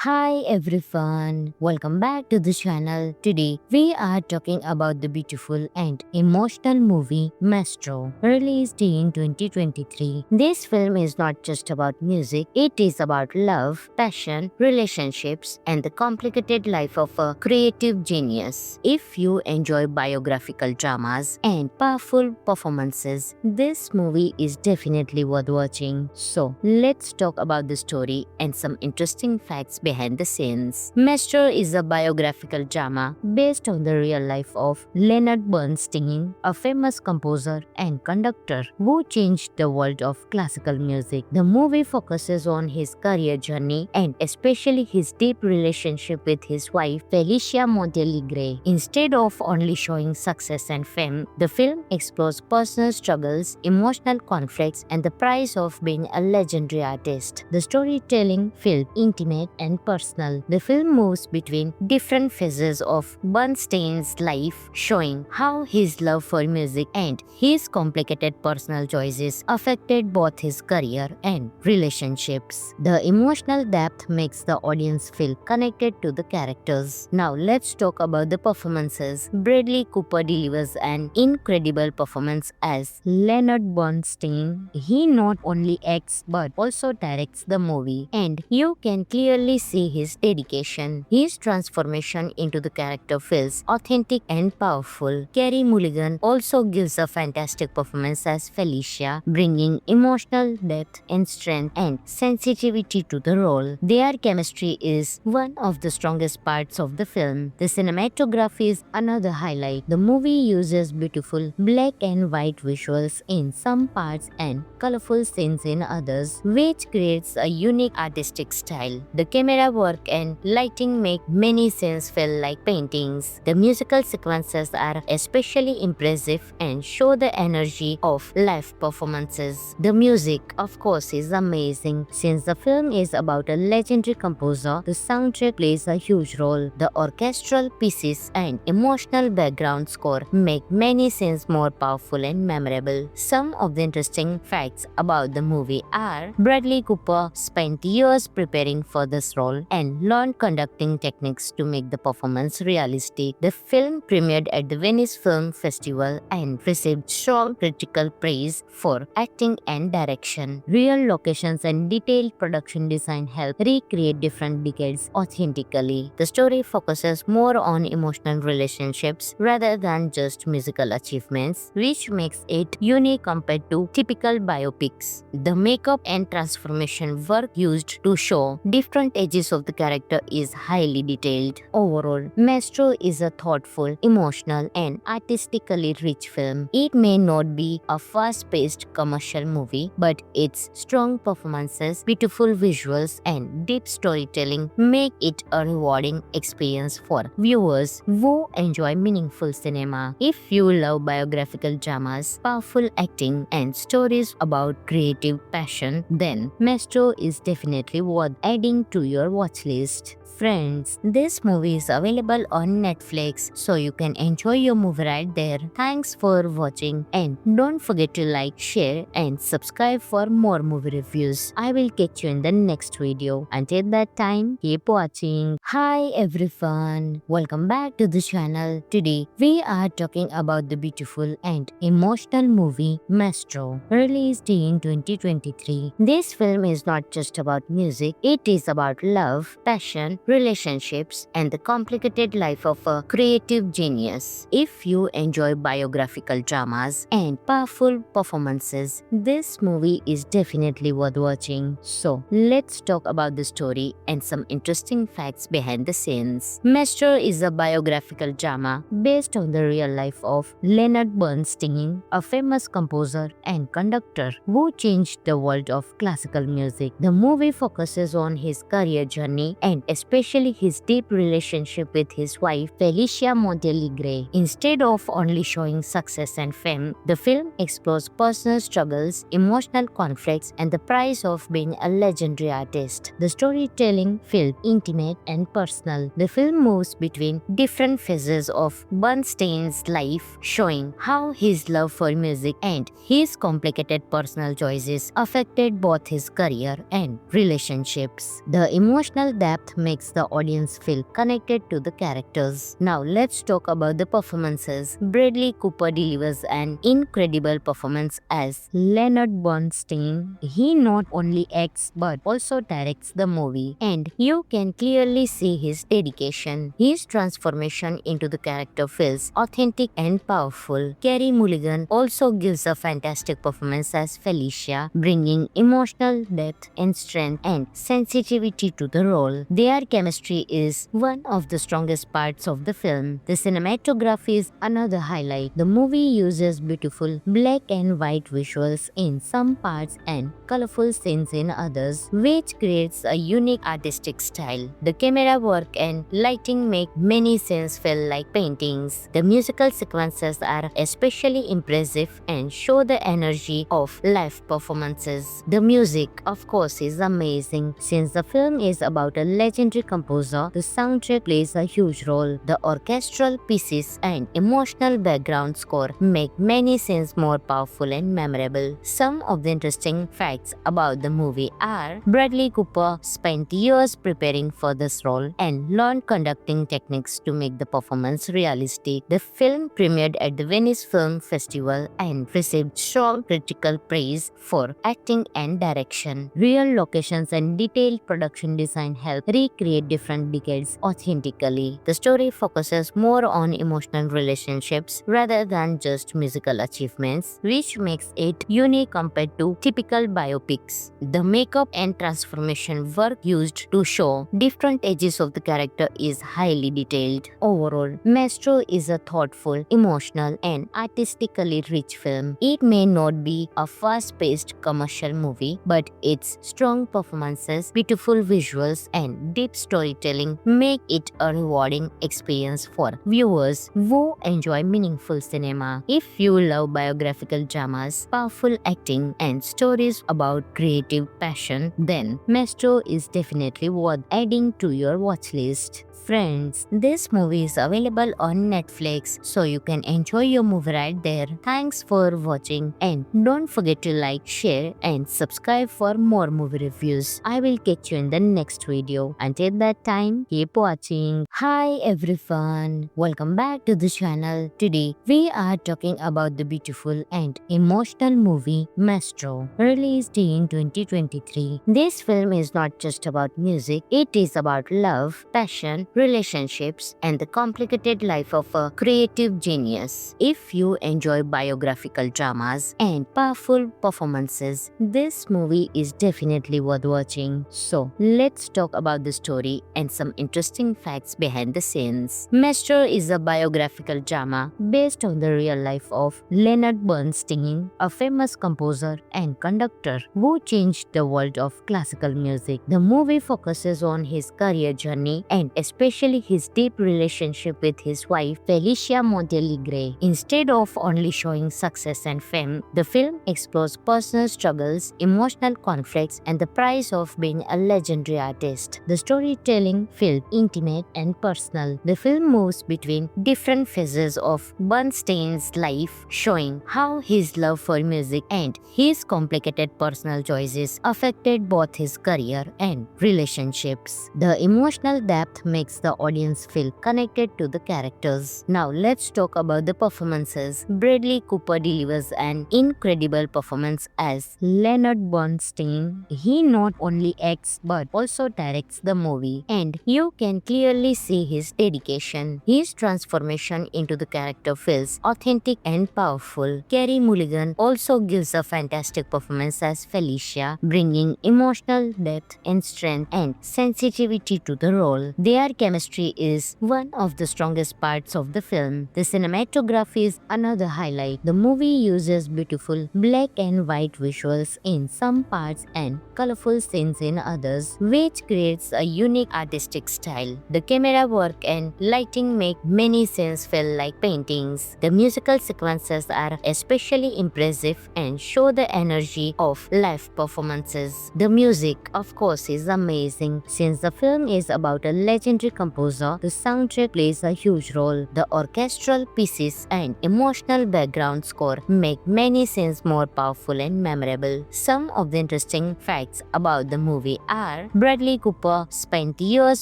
Hi everyone, welcome back to the channel. Today we are talking about the beautiful and emotional movie Maestro, released in 2023. This film is not just about music, it is about love, passion, relationships, and the complicated life of a creative genius. If you enjoy biographical dramas and powerful performances, this movie is definitely worth watching. So let's talk about the story and some interesting facts behind the scenes. Maestro is a biographical drama based on the real life of Leonard Bernstein, a famous composer and conductor who changed the world of classical music. The movie focuses on his career journey and especially his deep relationship with his wife Felicia Montealegre. Instead of only showing success and fame, the film explores personal struggles, emotional conflicts, and the price of being a legendary artist. The storytelling feels intimate and personal. The film moves between different phases of Bernstein's life, showing how his love for music and his complicated personal choices affected both his career and relationships. The emotional depth makes the audience feel connected to the characters. Now let's talk about the performances. Bradley Cooper delivers an incredible performance as Leonard Bernstein. He not only acts but also directs the movie, and you can clearly see his dedication. His transformation into the character feels authentic and powerful. Carey Mulligan also gives a fantastic performance as Felicia, bringing emotional depth and strength and sensitivity to the role. Their chemistry is one of the strongest parts of the film. The cinematography is another highlight. The movie uses beautiful black and white visuals in some parts and colorful scenes in others, which creates a unique artistic style. The camera work and lighting make many scenes feel like paintings. The musical sequences are especially impressive and show the energy of live performances. The music, of course, is amazing. Since the film is about a legendary composer, the soundtrack plays a huge role. The orchestral pieces and emotional background score make many scenes more powerful and memorable. Some of the interesting facts about the movie are Bradley Cooper spent years preparing for this role and learned conducting techniques to make the performance realistic. The film premiered at the Venice Film Festival and received strong critical praise for acting and direction. Real locations and detailed production design help recreate different decades authentically. The story focuses more on emotional relationships rather than just musical achievements, which makes it unique compared to typical biopics. The makeup and transformation work used to show different ages of the character is highly detailed. Overall, Maestro is a thoughtful, emotional, and artistically rich film. It may not be a fast-paced commercial movie, but its strong performances, beautiful visuals, and deep storytelling make it a rewarding experience for viewers who enjoy meaningful cinema. If you love biographical dramas, powerful acting, and stories about creative passion, then Maestro is definitely worth adding to your watch list. Friends, this movie is available on Netflix, so you can enjoy your movie right there. Thanks for watching, and don't forget to like, share, and subscribe for more movie reviews. I will catch you in the next video. Until that time, keep watching. Hi everyone, welcome back to the channel. Today we are talking about the beautiful and emotional movie Maestro, released in 2023. This film is not just about music, it is about love, passion, relationships, and the complicated life of a creative genius. If you enjoy biographical dramas and powerful performances, this movie is definitely worth watching. So let's talk about the story and some interesting facts behind the scenes. Maestro is a biographical drama based on the real life of Leonard Bernstein, a famous composer and conductor who changed the world of classical music. The movie focuses on his career journey and especially his deep relationship with his wife Felicia Montealegre. Instead of only showing success and fame, the film explores personal struggles, emotional conflicts, and the price of being a legendary artist. The storytelling feels intimate and personal. The film moves between different phases of Bernstein's life, showing how his love for music and his complicated personal choices affected both his career and relationships. The emotional emotional depth makes the audience feel connected to the characters. Now let's talk about the performances. Bradley Cooper delivers an incredible performance as Leonard Bernstein. He not only acts but also directs the movie, and you can clearly see his dedication. His transformation into the character feels authentic and powerful. Carey Mulligan also gives a fantastic performance as Felicia, bringing emotional depth and strength and sensitivity to the role. Their chemistry is one of the strongest parts of the film. The cinematography is another highlight. The movie uses beautiful black and white visuals in some parts and colorful scenes in others, which creates a unique artistic style. The camera work and lighting make many scenes feel like paintings. The musical sequences are especially impressive and show the energy of live performances. The music, of course, is amazing. Since the film is about a legendary composer, the soundtrack plays a huge role. The orchestral pieces and emotional background score make many scenes more powerful and memorable. Some of the interesting facts about the movie are Bradley Cooper spent years preparing for this role and learned conducting techniques to make the performance realistic. The film premiered at the Venice Film Festival and received strong critical praise for acting and direction. Real locations and detailed production design help recreate different decades authentically. The story focuses more on emotional relationships rather than just musical achievements, which makes it unique compared to typical biopics. The makeup and transformation work used to show different ages of the character is highly detailed. Overall, Maestro is a thoughtful, emotional, and artistically rich film. It may not be a fast-paced commercial movie, but its strong performances, beautiful visuals, and deep storytelling make it a rewarding experience for viewers who enjoy meaningful cinema. If you love biographical dramas, powerful acting, and stories about creative passion, then Maestro is definitely worth adding to your watch list. Friends, this movie is available on Netflix, so you can enjoy your movie right there. Thanks for watching, and don't forget to like, share, and subscribe for more movie reviews. I will catch you in the next video. Until that time, keep watching. Hi everyone, welcome back to the channel. Today, we are talking about the beautiful and emotional movie Maestro, released in 2023. This film is not just about music, it is about love, passion, relationships, and the complicated life of a creative genius. If you enjoy biographical dramas and powerful performances, this movie is definitely worth watching. So, let's talk about the story and some interesting facts behind the scenes. Maestro is a biographical drama based on the real life of Leonard Bernstein, a famous composer and conductor who changed the world of classical music. The movie focuses on his career journey and especially his deep relationship with his wife Felicia Montealegre. Instead of only showing success and fame, the film explores personal struggles, emotional conflicts, and the price of being a legendary artist. The storytelling feels intimate and personal. The film moves between different phases of Bernstein's life, showing how his love for music and his complicated personal choices affected both his career and relationships. The emotional depth makes the audience feel connected to the characters. Now let's talk about the performances. Bradley Cooper delivers an incredible performance as Leonard Bernstein. He not only acts but also directs the movie, and you can clearly see his dedication. His transformation into the character feels authentic and powerful. Carey Mulligan also gives a fantastic performance as Felicia, bringing emotional depth and strength and sensitivity to the role. Their chemistry is one of the strongest parts of the film. The cinematography is another highlight. The movie uses beautiful black and white visuals in some parts and colorful scenes in others, which creates a unique artistic style. The camera work and lighting make many scenes feel like paintings. The musical sequences are especially impressive and show the energy of live performances. The music, of course, is amazing. Since the film is about a legendary composer, the soundtrack plays a huge role. The orchestral pieces and emotional background score make many scenes more powerful and memorable. Some of the interesting facts about the movie are Bradley Cooper spent years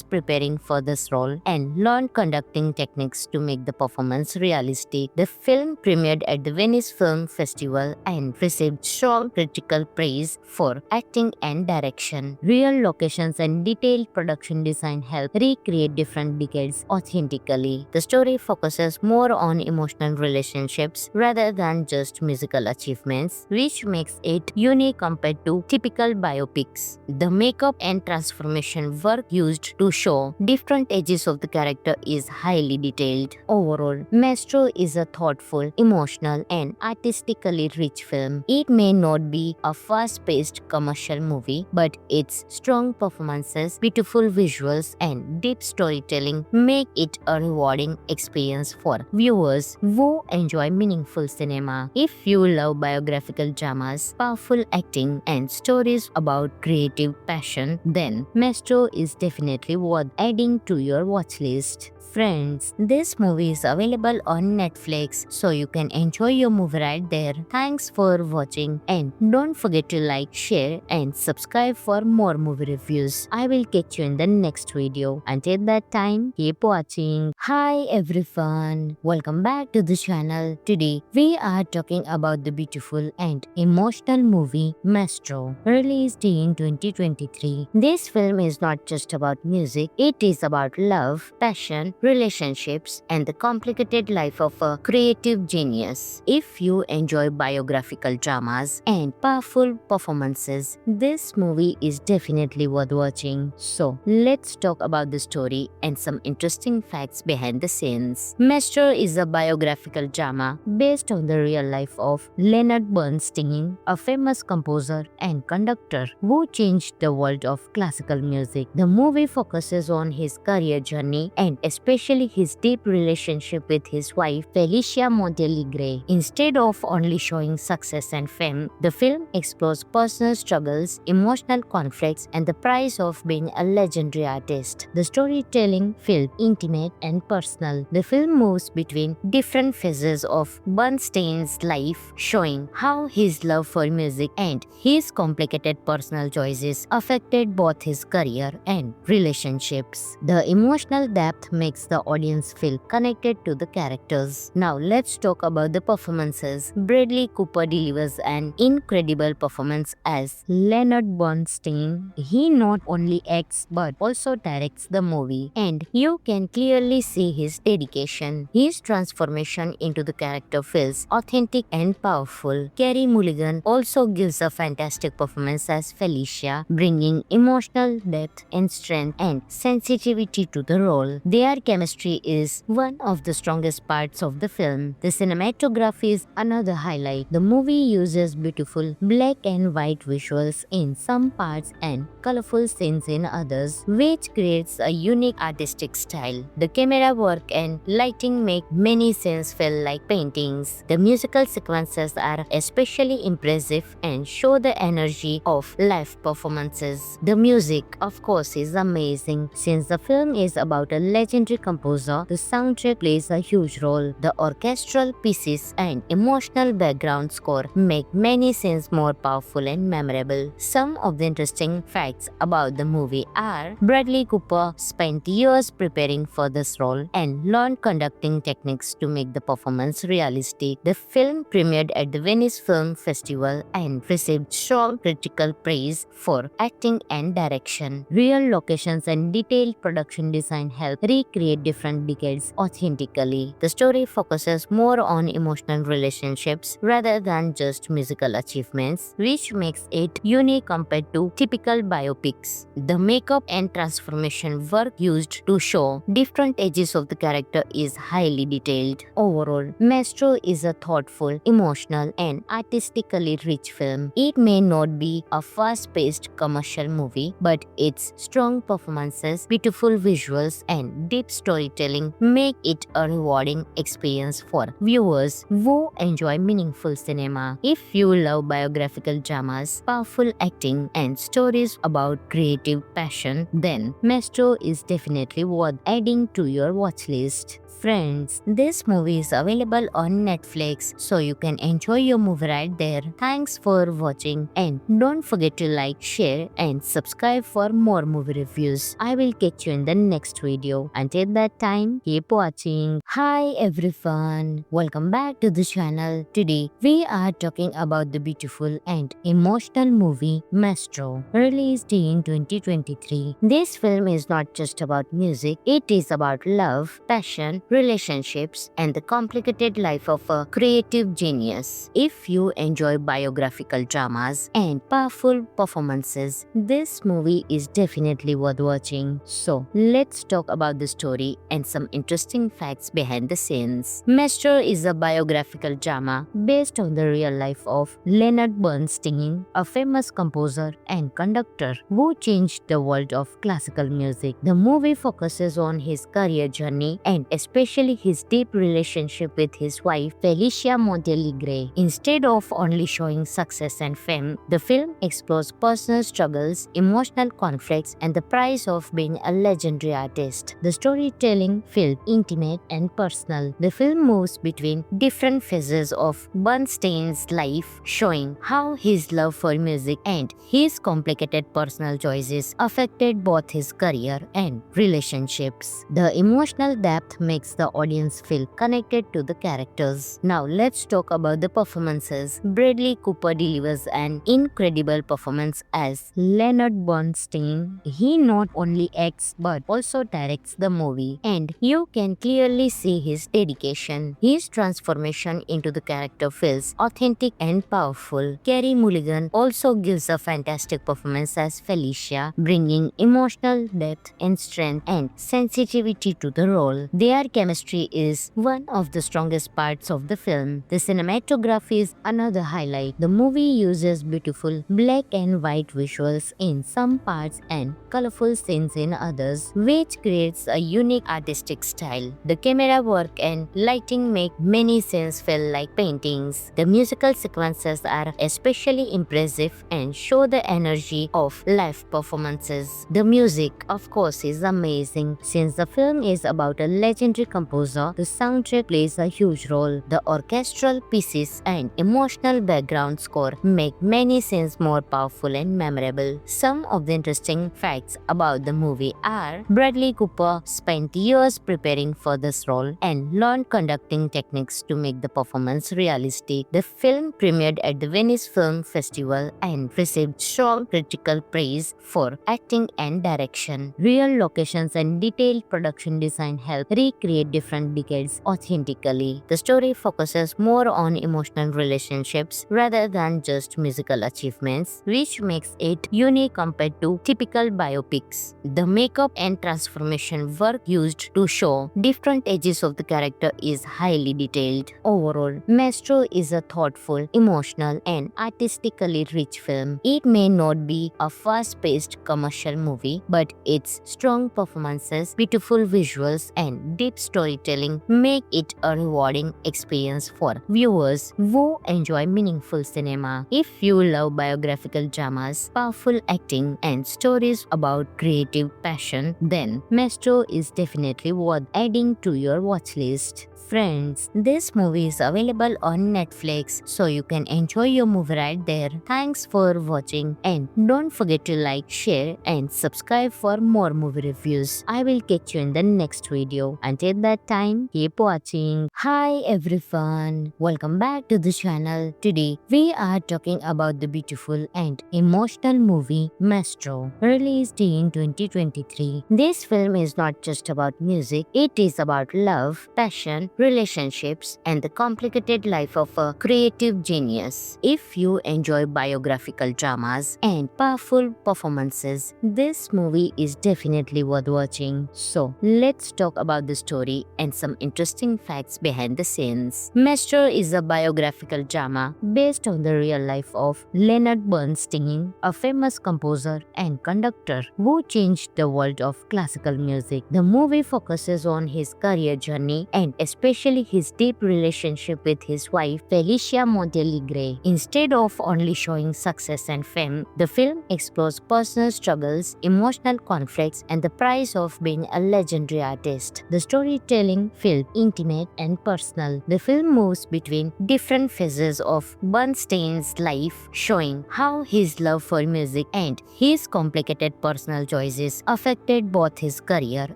preparing for this role and learned conducting techniques to make the performance realistic. The film premiered at the Venice Film Festival and received strong critical praise for acting and direction. Real locations and detailed production design help recreate different decades authentically. The story focuses more on emotional relationships rather than just musical achievements, which makes it unique compared to typical biopics. The makeup and transformation work used to show different ages of the character is highly detailed. Overall, Maestro is a thoughtful, emotional, and artistically rich film. It may not be a fast-paced commercial movie, but its strong performances, beautiful visuals, and deep storytelling make it a rewarding experience for viewers who enjoy meaningful cinema. If you love biographical dramas, powerful acting, and stories about creative passion, then Maestro is definitely worth adding to your watch list. Friends, this movie is available on Netflix, so you can enjoy your movie right there. Thanks for watching, and don't forget to like, share, and subscribe for more movie reviews. I will catch you in the next video. Until that time, keep watching. Hi everyone, welcome back to the channel. Today, we are talking about the beautiful and emotional movie Maestro, released in 2023. This film is not just about music, it is about love, passion, relationships, and the complicated life of a creative genius. If you enjoy biographical dramas and powerful performances, this movie is definitely worth watching. So, let's talk about the story and some interesting facts behind the scenes. Maestro is a biographical drama based on the real life of Leonard Bernstein, a famous composer and conductor who changed the world of classical music. The movie focuses on his career journey and especially his deep relationship with his wife Felicia Montealegre. Instead of only showing success and fame, the film explores personal struggles, emotional conflicts, and the price of being a legendary artist. The storytelling feels intimate and personal. The film moves between different phases of Bernstein's life, showing how his love for music and his complicated personal choices affected both his career and relationships. The emotional depth makes the audience feel connected to the characters. Now let's talk about the performances. Bradley Cooper delivers an incredible performance as Leonard Bernstein. He not only acts but also directs the movie, and you can clearly see his dedication. His transformation into the character feels authentic and powerful. Carey Mulligan also gives a fantastic performance as Felicia, bringing emotional depth and strength and sensitivity to the role. Their chemistry is one of the strongest parts of the film. The cinematography is another highlight. The movie uses beautiful black and white visuals in some parts and colorful scenes in others, which creates a unique artistic style. The camera work and lighting make many scenes feel like paintings. The musical sequences are especially impressive and show the energy of live performances. The music, of course, is amazing. Since the film is about a legendary composer, the soundtrack plays a huge role. The orchestral pieces and emotional background score make many scenes more powerful and memorable. Some of the interesting facts about the movie are: Bradley Cooper spent years preparing for this role and learned conducting techniques to make the performance realistic. The film premiered at the Venice Film Festival and received strong critical praise for acting and direction. Real locations and detailed production design help recreate different decades authentically. The story focuses more on emotional relationships rather than just musical achievements, which makes it unique compared to typical biopics. The makeup and transformation work used to show different ages of the character is highly detailed. Overall, Maestro is a thoughtful, emotional, and artistically rich film. It may not be a fast-paced commercial movie, but its strong performances, beautiful visuals, and deep storytelling make it a rewarding experience for viewers who enjoy meaningful cinema. If you love biographical dramas, powerful acting, and stories about creative passion, then Maestro is definitely worth adding to your watch list. Friends, this movie is available on Netflix, so you can enjoy your movie right there. Thanks for watching, and don't forget to like, share, and subscribe for more movie reviews. I will catch you in the next video. Until that time, keep watching. Hi everyone, welcome back to the channel. Today, we are talking about the beautiful and emotional movie Maestro, released in 2023. This film is not just about music, it is about love, passion, relationships, and the complicated life of a creative genius. If you enjoy biographical dramas and powerful performances, this movie is definitely worth watching. So, let's talk about the story and some interesting facts behind the scenes. Maestro is a biographical drama based on the real life of Leonard Bernstein, a famous composer and conductor who changed the world of classical music. The movie focuses on his career journey and especially his deep relationship with his wife Felicia Montealegre. Instead of only showing success and fame, the film explores personal struggles, emotional conflicts, and the price of being a legendary artist. The storytelling feels intimate and personal. The film moves between different phases of Bernstein's life, showing how his love for music and his complicated personal choices affected both his career and relationships. The emotional depth makes the audience feel connected to the characters. Now let's talk about the performances. Bradley Cooper delivers an incredible performance as Leonard Bernstein. He not only acts but also directs the movie, and you can clearly see his dedication. His transformation into the character feels authentic and powerful. Carey Mulligan also gives a fantastic performance as Felicia, bringing emotional depth and strength and sensitivity to the role. Their chemistry is one of the strongest parts of the film. The cinematography is another highlight. The movie uses beautiful black and white visuals in some parts and colorful scenes in others, which creates a unique artistic style. The camera work and lighting make many scenes feel like paintings. The musical sequences are especially impressive and show the energy of live performances. The music, of course, is amazing. Since the film is about a legendary composer, the soundtrack plays a huge role. The orchestral pieces and emotional background score make many scenes more powerful and memorable. Some of the interesting facts about the movie are: Bradley Cooper spent years preparing for this role and learned conducting techniques to make the performance realistic. The film premiered at the Venice Film Festival and received strong critical praise for acting and direction. Real locations and detailed production design help recreate different decades authentically. The story focuses more on emotional relationships rather than just musical achievements, which makes it unique compared to typical biopics. The makeup and transformation work used to show different ages of the character is highly detailed. Overall, Maestro is a thoughtful, emotional, and artistically rich film. It may not be a fast-paced commercial movie, but its strong performances, beautiful visuals, and deep storytelling make it a rewarding experience for viewers who enjoy meaningful cinema. If you love biographical dramas, powerful acting, and stories about creative passion, then Maestro is definitely worth adding to your watch list. Friends, this movie is available on Netflix, so you can enjoy your movie right there. Thanks for watching, and don't forget to like, share, and subscribe for more movie reviews. I will catch you in the next video. Until that time, keep watching. Hi everyone, welcome back to the channel. Today, we are talking about the beautiful and emotional movie Maestro, released in 2023. This film is not just about music, it is about love, passion, relationships, and the complicated life of a creative genius. If you enjoy biographical dramas and powerful performances, this movie is definitely worth watching. So, let's talk about the story and some interesting facts behind the scenes. Maestro is a biographical drama based on the real life of Leonard Bernstein, a famous composer and conductor who changed the world of classical music. The movie focuses on his career journey and especially his deep relationship with his wife Felicia Montealegre. Instead of only showing success and fame, the film explores personal struggles, emotional conflicts, and the price of being a legendary artist. The storytelling feels intimate and personal. The film moves between different phases of Bernstein's life, showing how his love for music and his complicated personal choices affected both his career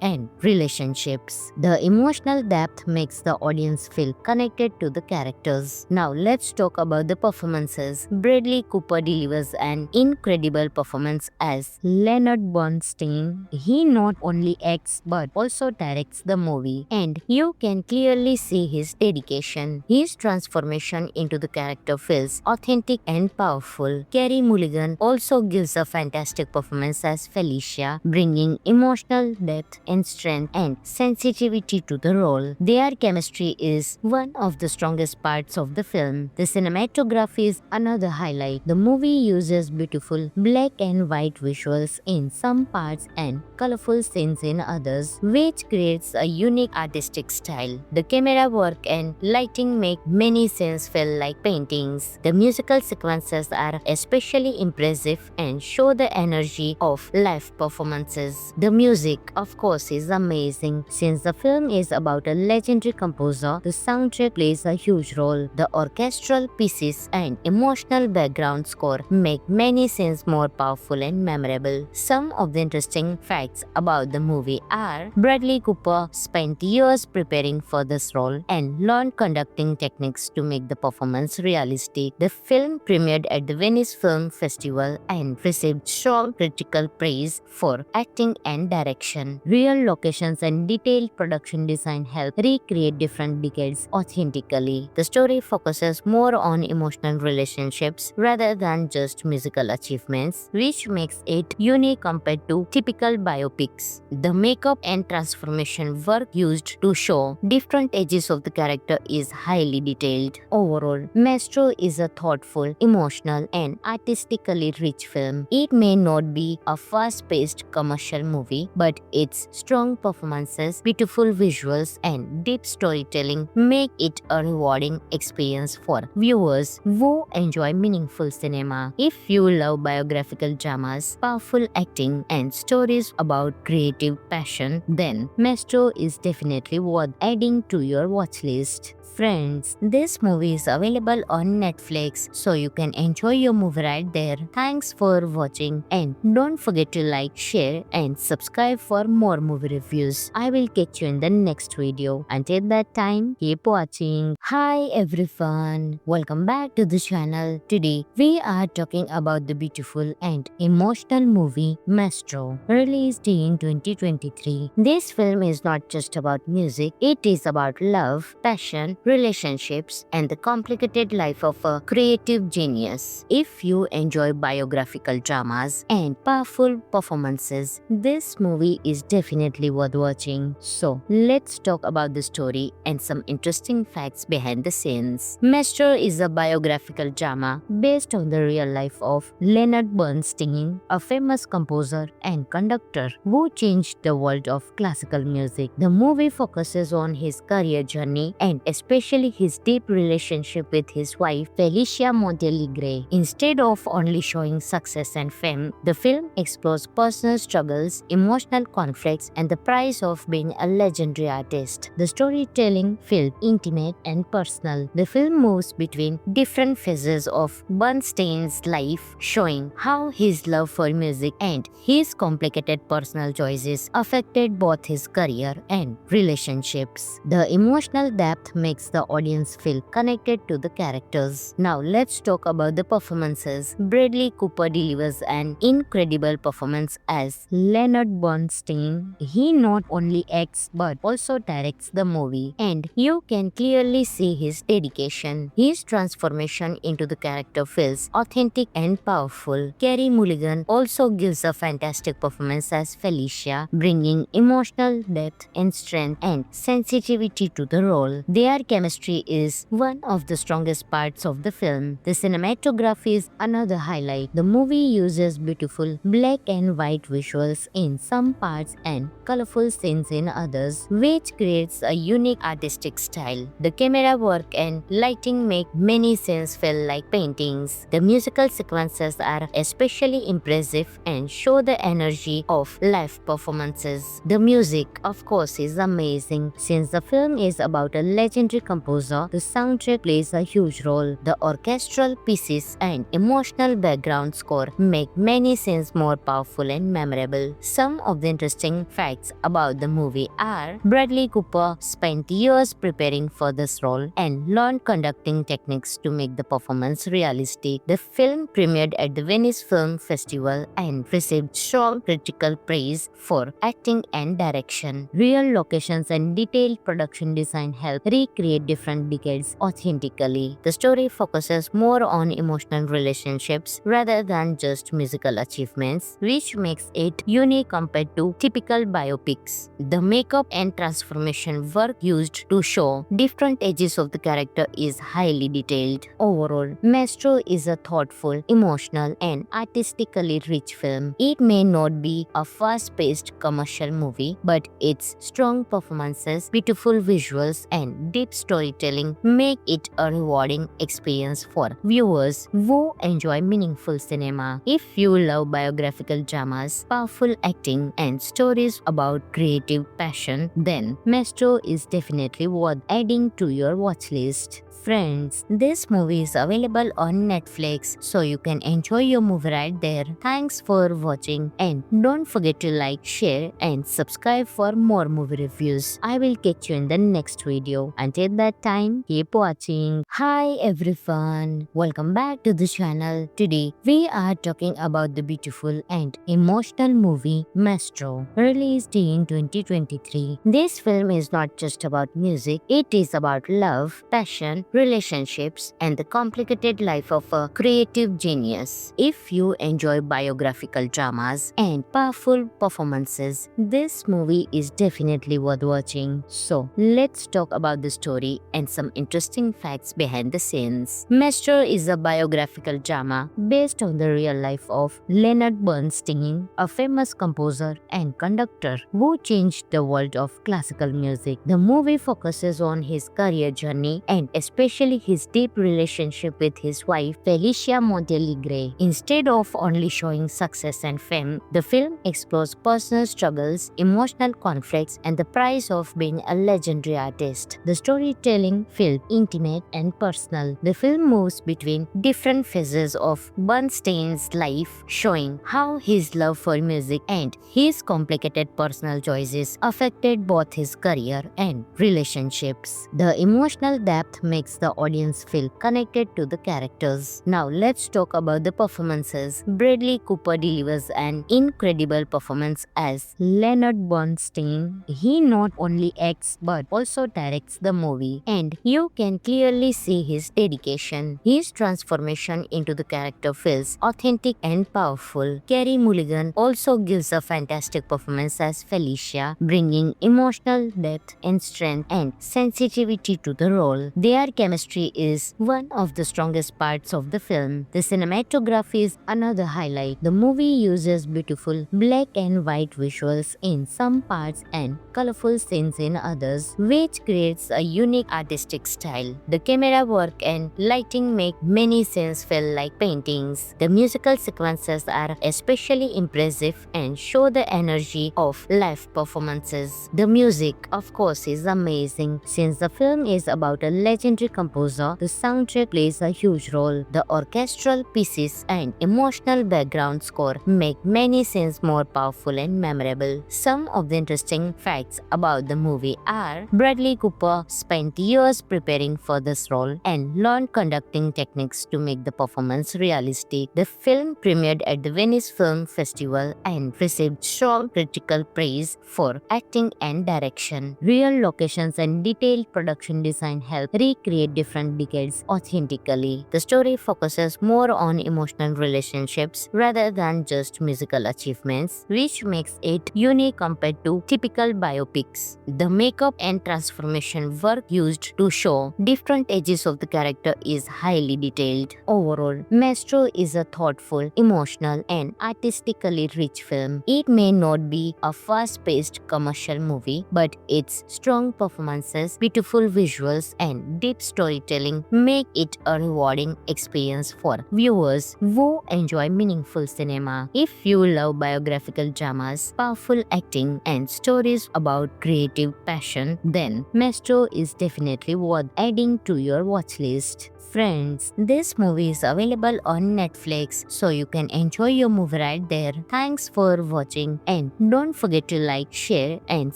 and relationships. The emotional depth makes the audience feel connected to the characters. Now let's talk about the performances. Bradley Cooper delivers an incredible performance as Leonard Bernstein. He not only acts but also directs the movie, and you can clearly see his dedication. His transformation into the character feels authentic and powerful. Carey Mulligan also gives a fantastic performance as Felicia, bringing emotional depth and strength and sensitivity to the role. Their chemistry is one of the strongest parts of the film. The cinematography is another highlight. The movie uses beautiful black and white visuals in some parts and colorful scenes in others, which creates a unique artistic style. The camera work and lighting make many scenes feel like paintings. The musical sequences are especially impressive and show the energy of live performances. The music, of course, is amazing. Since the film is about a legendary composer, the soundtrack plays a huge role. The orchestral pieces and emotional background score make many scenes more powerful and memorable. Some of the interesting facts about the movie are Bradley Cooper spent years preparing for this role and learned conducting techniques to make the performance realistic. The film premiered at the Venice Film Festival and received strong critical praise for acting and direction. Real locations and detailed production design help recreate different decades authentically. The story focuses more on emotional relationships rather than just musical achievements, which makes it unique compared to typical biopics. The makeup and transformation work used to show different ages of the character is highly detailed. Overall, Maestro is a thoughtful, emotional, and artistically rich film. It may not be a fast-paced commercial movie, but its strong performances, beautiful visuals, and deep storytelling make it a rewarding experience for viewers who enjoy meaningful cinema. If you love biographical dramas, powerful acting, and stories about creative passion, then Maestro is definitely worth adding to your watch list. Friends, this movie is available on Netflix, so you can enjoy your movie right there. Thanks for watching, and don't forget to like, share, and subscribe for more movie reviews. I will catch you in the next video. Until that time, keep watching. Hi everyone, welcome back to the channel. Today, we are talking about the beautiful and emotional movie Maestro, released in 2023. This film is not just about music, it is about love, passion, relationships, and the complicated life of a creative genius. If you enjoy biographical dramas and powerful performances, this movie is definitely worth watching. So, let's talk about the story and some interesting facts behind the scenes. Maestro is a biographical drama based on the real life of Leonard Bernstein, a famous composer and conductor who changed the world of classical music. The movie focuses on his career journey and especially his deep relationship with his wife Felicia Montealegre. Instead of only showing success and fame, the film explores personal struggles, emotional conflicts, and the price of being a legendary artist. The storytelling feels intimate and personal. The film moves between different phases of Bernstein's life, showing how his love for music and his complicated personal choices affected both his career and relationships. The emotional depth makes the audience feel connected to the characters. Now let's talk about the performances. Bradley Cooper delivers an incredible performance as Leonard Bernstein. He not only acts but also directs the movie, and you can clearly see his dedication. His transformation into the character feels authentic and powerful. Carey Mulligan also gives a fantastic performance as Felicia, bringing emotional depth and strength and sensitivity to the role. Their chemistry is one of the strongest parts of the film. The cinematography is another highlight. The movie uses beautiful black and white visuals in some parts and colorful scenes in others, which creates a unique artistic style. The camera work and lighting make many scenes feel like paintings. The musical sequences are especially impressive and show the energy of live performances. The music, of course, is amazing. Since the film is about a legendary composer, the soundtrack plays a huge role. The orchestral pieces and emotional background score make many scenes more powerful and memorable. Some of the interesting facts about the movie are Bradley Cooper spent years preparing for this role and learned conducting techniques to make the performance realistic. The film premiered at the Venice Film Festival and received strong critical praise for acting and direction. Real locations and detailed production design help recreate different decades authentically. The story focuses more on emotional relationships rather than just musical achievements, which makes it unique compared to typical biopics. The makeup and transformation work used to show different ages of the character is highly detailed. Overall, Maestro is a thoughtful, emotional, and artistically rich film. It may not be a fast-paced commercial movie, but its strong performances, beautiful visuals, and deep storytelling make it a rewarding experience for viewers who enjoy meaningful cinema. If you love biographical dramas, powerful acting, and stories about creative passion, then Maestro is definitely worth adding to your watch list. Friends, this movie is available on Netflix, so you can enjoy your movie right there. Thanks for watching, and don't forget to like, share, and subscribe for more movie reviews. I will catch you in the next video. Until that time, keep watching. Hi everyone, welcome back to the channel. Today, we are talking about the beautiful and emotional movie Maestro, released in 2023. This film is not just about music, it is about love, passion, relationships, and the complicated life of a creative genius. If you enjoy biographical dramas and powerful performances, this movie is definitely worth watching. So, let's talk about the story and some interesting facts behind the scenes. Maestro is a biographical drama based on the real life of Leonard Bernstein, a famous composer and conductor who changed the world of classical music. The movie focuses on his career journey and especially his deep relationship with his wife Felicia Montealegre. Instead of only showing success and fame, the film explores personal struggles, emotional conflicts, and the price of being a legendary artist. The storytelling feels intimate and personal. The film moves between different phases of Bernstein's life, showing how his love for music and his complicated personal choices affected both his career and relationships. The emotional depth makes the audience feel connected to the characters. Now let's talk about the performances. Bradley Cooper delivers an incredible performance as Leonard Bernstein. He not only acts but also directs the movie, and you can clearly see his dedication. His transformation into the character feels authentic and powerful. Carey Mulligan also gives a fantastic performance as Felicia, bringing emotional depth and strength and sensitivity to the role. Their chemistry is one of the strongest parts of the film. The cinematography is another highlight. The movie uses beautiful black and white visuals in some parts and colorful scenes in others, which creates a unique artistic style. The camera work and lighting make many scenes feel like paintings. The musical sequences are especially impressive and show the energy of live performances. The music, of course, is amazing. Since the film is about a legendary legendary composer, the soundtrack plays a huge role. The orchestral pieces and emotional background score make many scenes more powerful and memorable. Some of the interesting facts about the movie are Bradley Cooper spent years preparing for this role and learned conducting techniques to make the performance realistic. The film premiered at the Venice Film Festival and received strong critical praise for acting and direction. Real locations and detailed production design help recreate different decades authentically. The story focuses more on emotional relationships rather than just musical achievements, which makes it unique compared to typical biopics. The makeup and transformation work used to show different ages of the character is highly detailed. Overall, Maestro is a thoughtful, emotional, and artistically rich film. It may not be a fast-paced commercial movie, but its strong performances, beautiful visuals, and deep storytelling make it a rewarding experience for viewers who enjoy meaningful cinema. If you love biographical dramas, powerful acting, and stories about creative passion, then Maestro is definitely worth adding to your watch list. Friends, this movie is available on Netflix, so you can enjoy your movie right there. Thanks for watching, and don't forget to like, share, and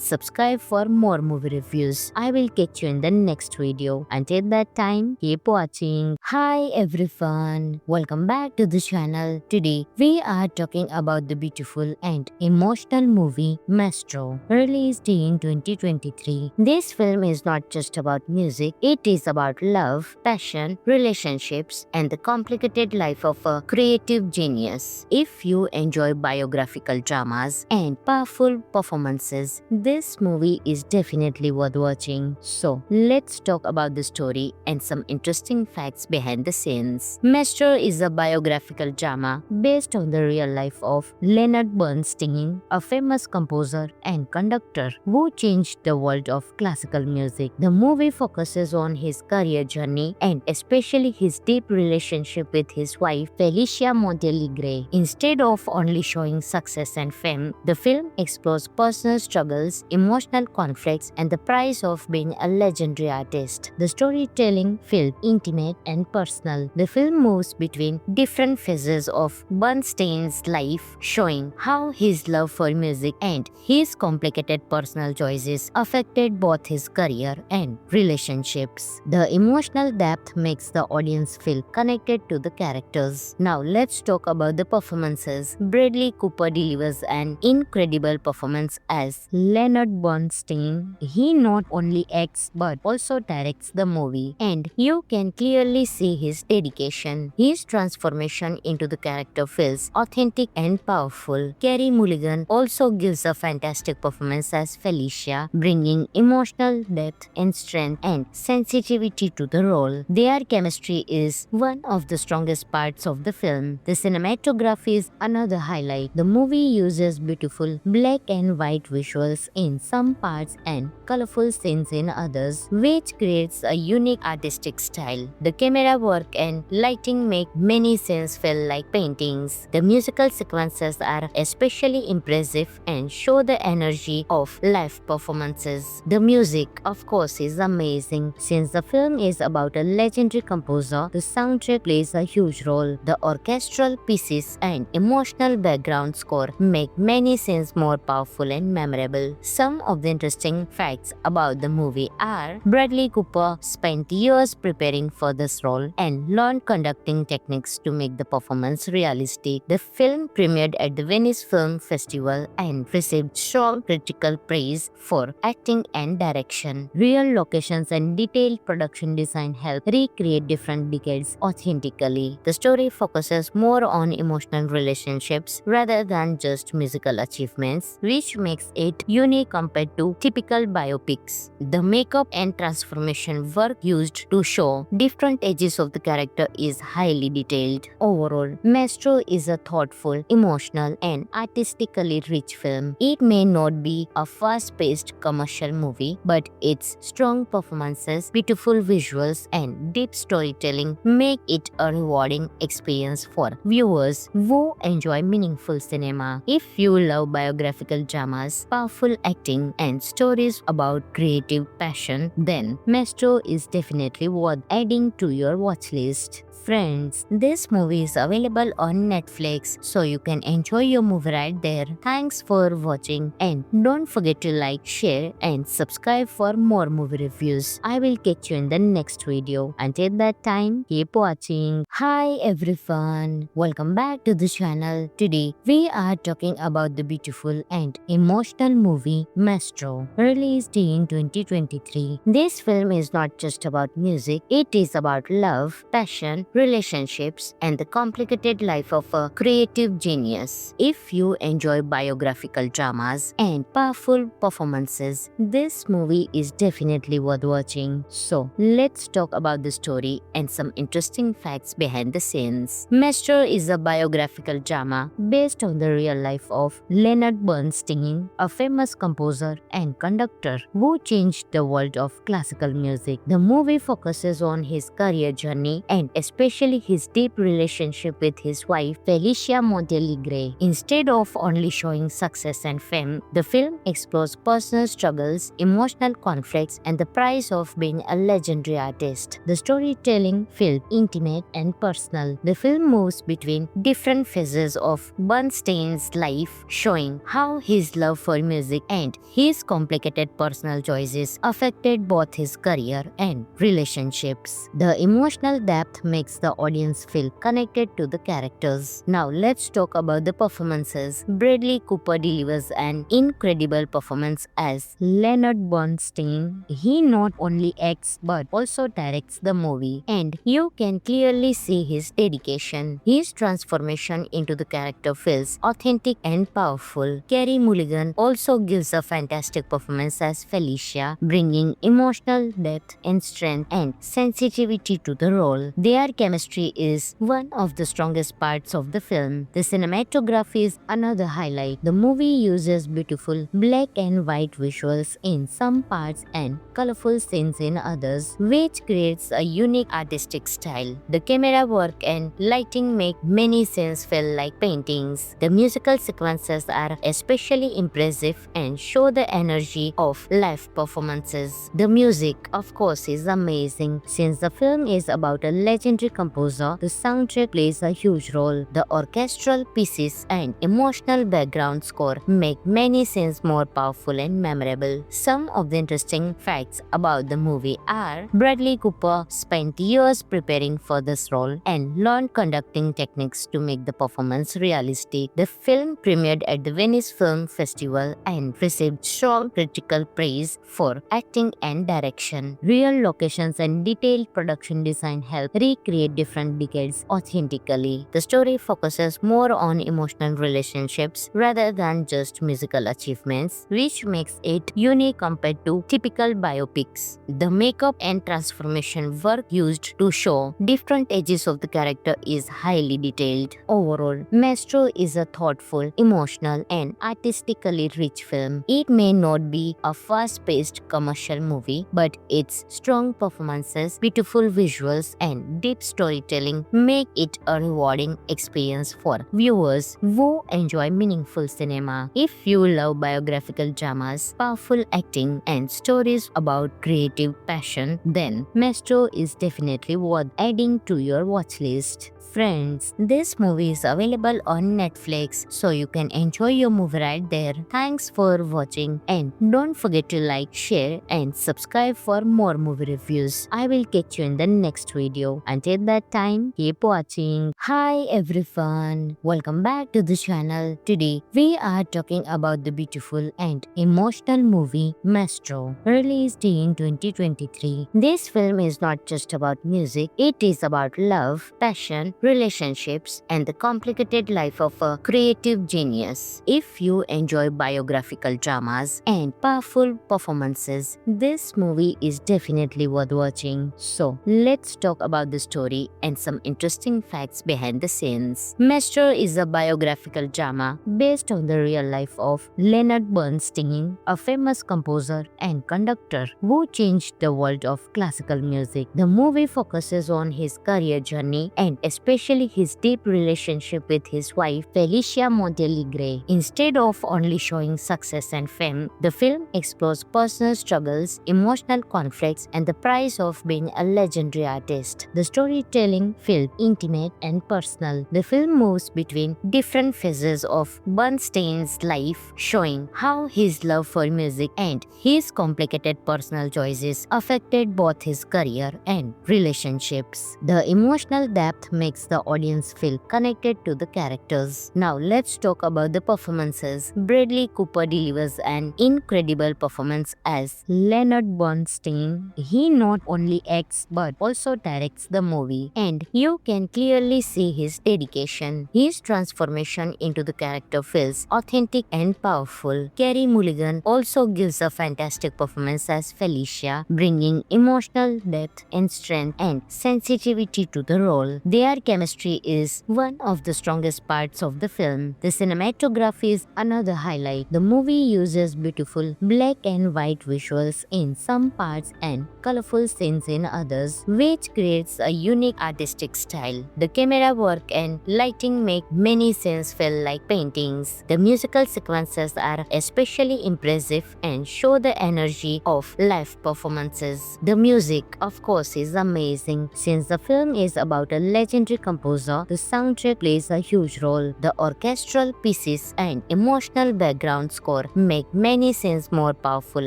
subscribe for more movie reviews. I will catch you in the next video. Until that time, keep watching. Hi everyone, welcome back to the channel. Today, we are talking about the beautiful and emotional movie Maestro, released in 2023. This film is not just about music, it is about love, passion, relationships, and the complicated life of a creative genius. If you enjoy biographical dramas and powerful performances, this movie is definitely worth watching. So, let's talk about the story and some interesting facts behind the scenes. Maestro is a biographical drama based on the real life of Leonard Bernstein, a famous composer and conductor who changed the world of classical music. The movie focuses on his career journey and especially his deep relationship with his wife Felicia Montealegre. Instead of only showing success and fame, the film explores personal struggles, emotional conflicts, and the price of being a legendary artist. The storytelling feels intimate and personal. The film moves between different phases of Bernstein's life, showing how his love for music and his complicated personal choices affected both his career and relationships. The emotional depth makes the audience feel connected to the characters. Now let's talk about the performances. Bradley Cooper delivers an incredible performance as Leonard Bernstein. He not only acts but also directs the movie, and you can clearly see his dedication. His transformation into the character feels authentic and powerful. Carey Mulligan also gives a fantastic performance as Felicia, bringing emotional depth and strength and sensitivity to the role. Their chemistry is one of the strongest parts of the film. The cinematography is another highlight. The movie uses beautiful black and white visuals in some parts and colorful scenes in others, which creates a unique artistic style. The camera work and lighting make many scenes feel like paintings. The musical sequences are especially impressive and show the energy of live performances. The music, of course, is amazing. Since the film is about a legendary composer, the soundtrack plays a huge role. The orchestral pieces and emotional background score make many scenes more powerful and memorable. Some of the interesting facts about the movie are Bradley Cooper spent years preparing for this role and learned conducting techniques to make the performance realistic. The film premiered at the Venice Film Festival and received strong critical praise for acting and direction. Real locations and detailed production design help recreate different decades authentically. The story focuses more on emotional relationships rather than just musical achievements, which makes it unique compared to typical biopics. The makeup and transformation work used to show different ages of the character is highly detailed. Overall, Maestro is a thoughtful, emotional, and artistically rich film. It may not be a fast-paced commercial movie, but its strong performances, beautiful visuals, and deep storytelling make it a rewarding experience for viewers who enjoy meaningful cinema. If you love biographical dramas, powerful acting, and stories about creative passion, then Maestro is is definitely worth adding to your watch list. Friends, this movie is available on Netflix, so you can enjoy your movie right there. Thanks for watching and don't forget to like, share and subscribe for more movie reviews. I will catch you in the next video. Until that time, keep watching. Hi everyone, welcome back to the channel. Today, we are talking about the beautiful and emotional movie Maestro, released in 2023. This film is not just about music, it is about love, passion, relationships, and the complicated life of a creative genius. If you enjoy biographical dramas and powerful performances, this movie is definitely worth watching. So, let's talk about the story and some interesting facts behind the scenes. Maestro is a biographical drama based on the real life of Leonard Bernstein, a famous composer and conductor who changed the world of classical music. The movie focuses on his career journey and especially his deep relationship with his wife Felicia Montealegre. Instead of only showing success and fame, the film explores personal struggles, emotional conflicts, and the price of being a legendary artist. The storytelling feels intimate and personal. The film moves between different phases of Bernstein's life, showing how his love for music and his complicated personal choices affected both his career and relationships. The emotional depth makes the audience feel connected to the characters. Now let's talk about the performances. Bradley Cooper delivers an incredible performance as Leonard Bernstein. He not only acts but also directs the movie, and you can clearly see his dedication. His transformation into the character feels authentic and powerful. Carey Mulligan also gives a fantastic performance as Felicia, bringing emotional depth and strength and sensitivity to the role. Their chemistry is one of the strongest parts of the film. The cinematography is another highlight. The movie uses beautiful black and white visuals in some parts and colorful scenes in others, which creates a unique artistic style. The camera work and lighting make many scenes feel like paintings. The musical sequences are especially impressive and show the energy of live performances. The music, of course, is amazing. Since the film is about a legendary composer, the soundtrack plays a huge role. The orchestral pieces and emotional background score make many scenes more powerful and memorable. Some of the interesting facts about the movie are: Bradley Cooper spent years preparing for this role and learned conducting techniques to make the performance realistic. The film premiered at the Venice Film Festival and received strong critical praise for acting and direction. Real locations and detailed production design help recreate different decades authentically. The story focuses more on emotional relationships rather than just musical achievements, which makes it unique compared to typical biopics. The makeup and transformation work used to show different ages of the character is highly detailed. Overall, Maestro is a thoughtful, emotional, and artistically rich film. It may not be a fast-paced commercial movie, but its strong performances, beautiful visuals, and deep storytelling make it a rewarding experience for viewers who enjoy meaningful cinema. If you love biographical dramas, powerful acting, and stories about creative passion, then Maestro is definitely worth adding to your watch list. Friends, this movie is available on Netflix, so you can enjoy your movie right there. Thanks for watching and don't forget to like, share and subscribe for more movie reviews. I will catch you in the next video. Until that time, keep watching. Hi everyone, welcome back to the channel. Today, we are talking about the beautiful and emotional movie Maestro, released in 2023. This film is not just about music, it is about love, passion, relationships, and the complicated life of a creative genius. If you enjoy biographical dramas and powerful performances, this movie is definitely worth watching. So, let's talk about the story story and some interesting facts behind the scenes. Maestro is a biographical drama based on the real life of Leonard Bernstein, a famous composer and conductor who changed the world of classical music. The movie focuses on his career journey and especially his deep relationship with his wife Felicia Montealegre. Instead of only showing success and fame, the film explores personal struggles, emotional conflicts, and the price of being a legendary artist. The storytelling feels intimate and personal. The film moves between different phases of Bernstein's life, showing how his love for music and his complicated personal choices affected both his career and relationships. The emotional depth makes the audience feel connected to the characters. Now let's talk about the performances. Bradley Cooper delivers an incredible performance as Leonard Bernstein. He not only acts but also directs the movie, and you can clearly see his dedication. His transformation into the character feels authentic and powerful. Carey Mulligan also gives a fantastic performance as Felicia, bringing emotional depth and strength and sensitivity to the role. Their chemistry is one of the strongest parts of the film. The cinematography is another highlight. The movie uses beautiful black and white visuals in some parts and colorful scenes in others, which creates a unique artistic style. The camera work and lighting make many scenes feel like paintings. The musical sequences are especially impressive and show the energy of live performances. The music, of course, is amazing. Since the film is about a legendary composer, the soundtrack plays a huge role. The orchestral pieces and emotional background score make many scenes more powerful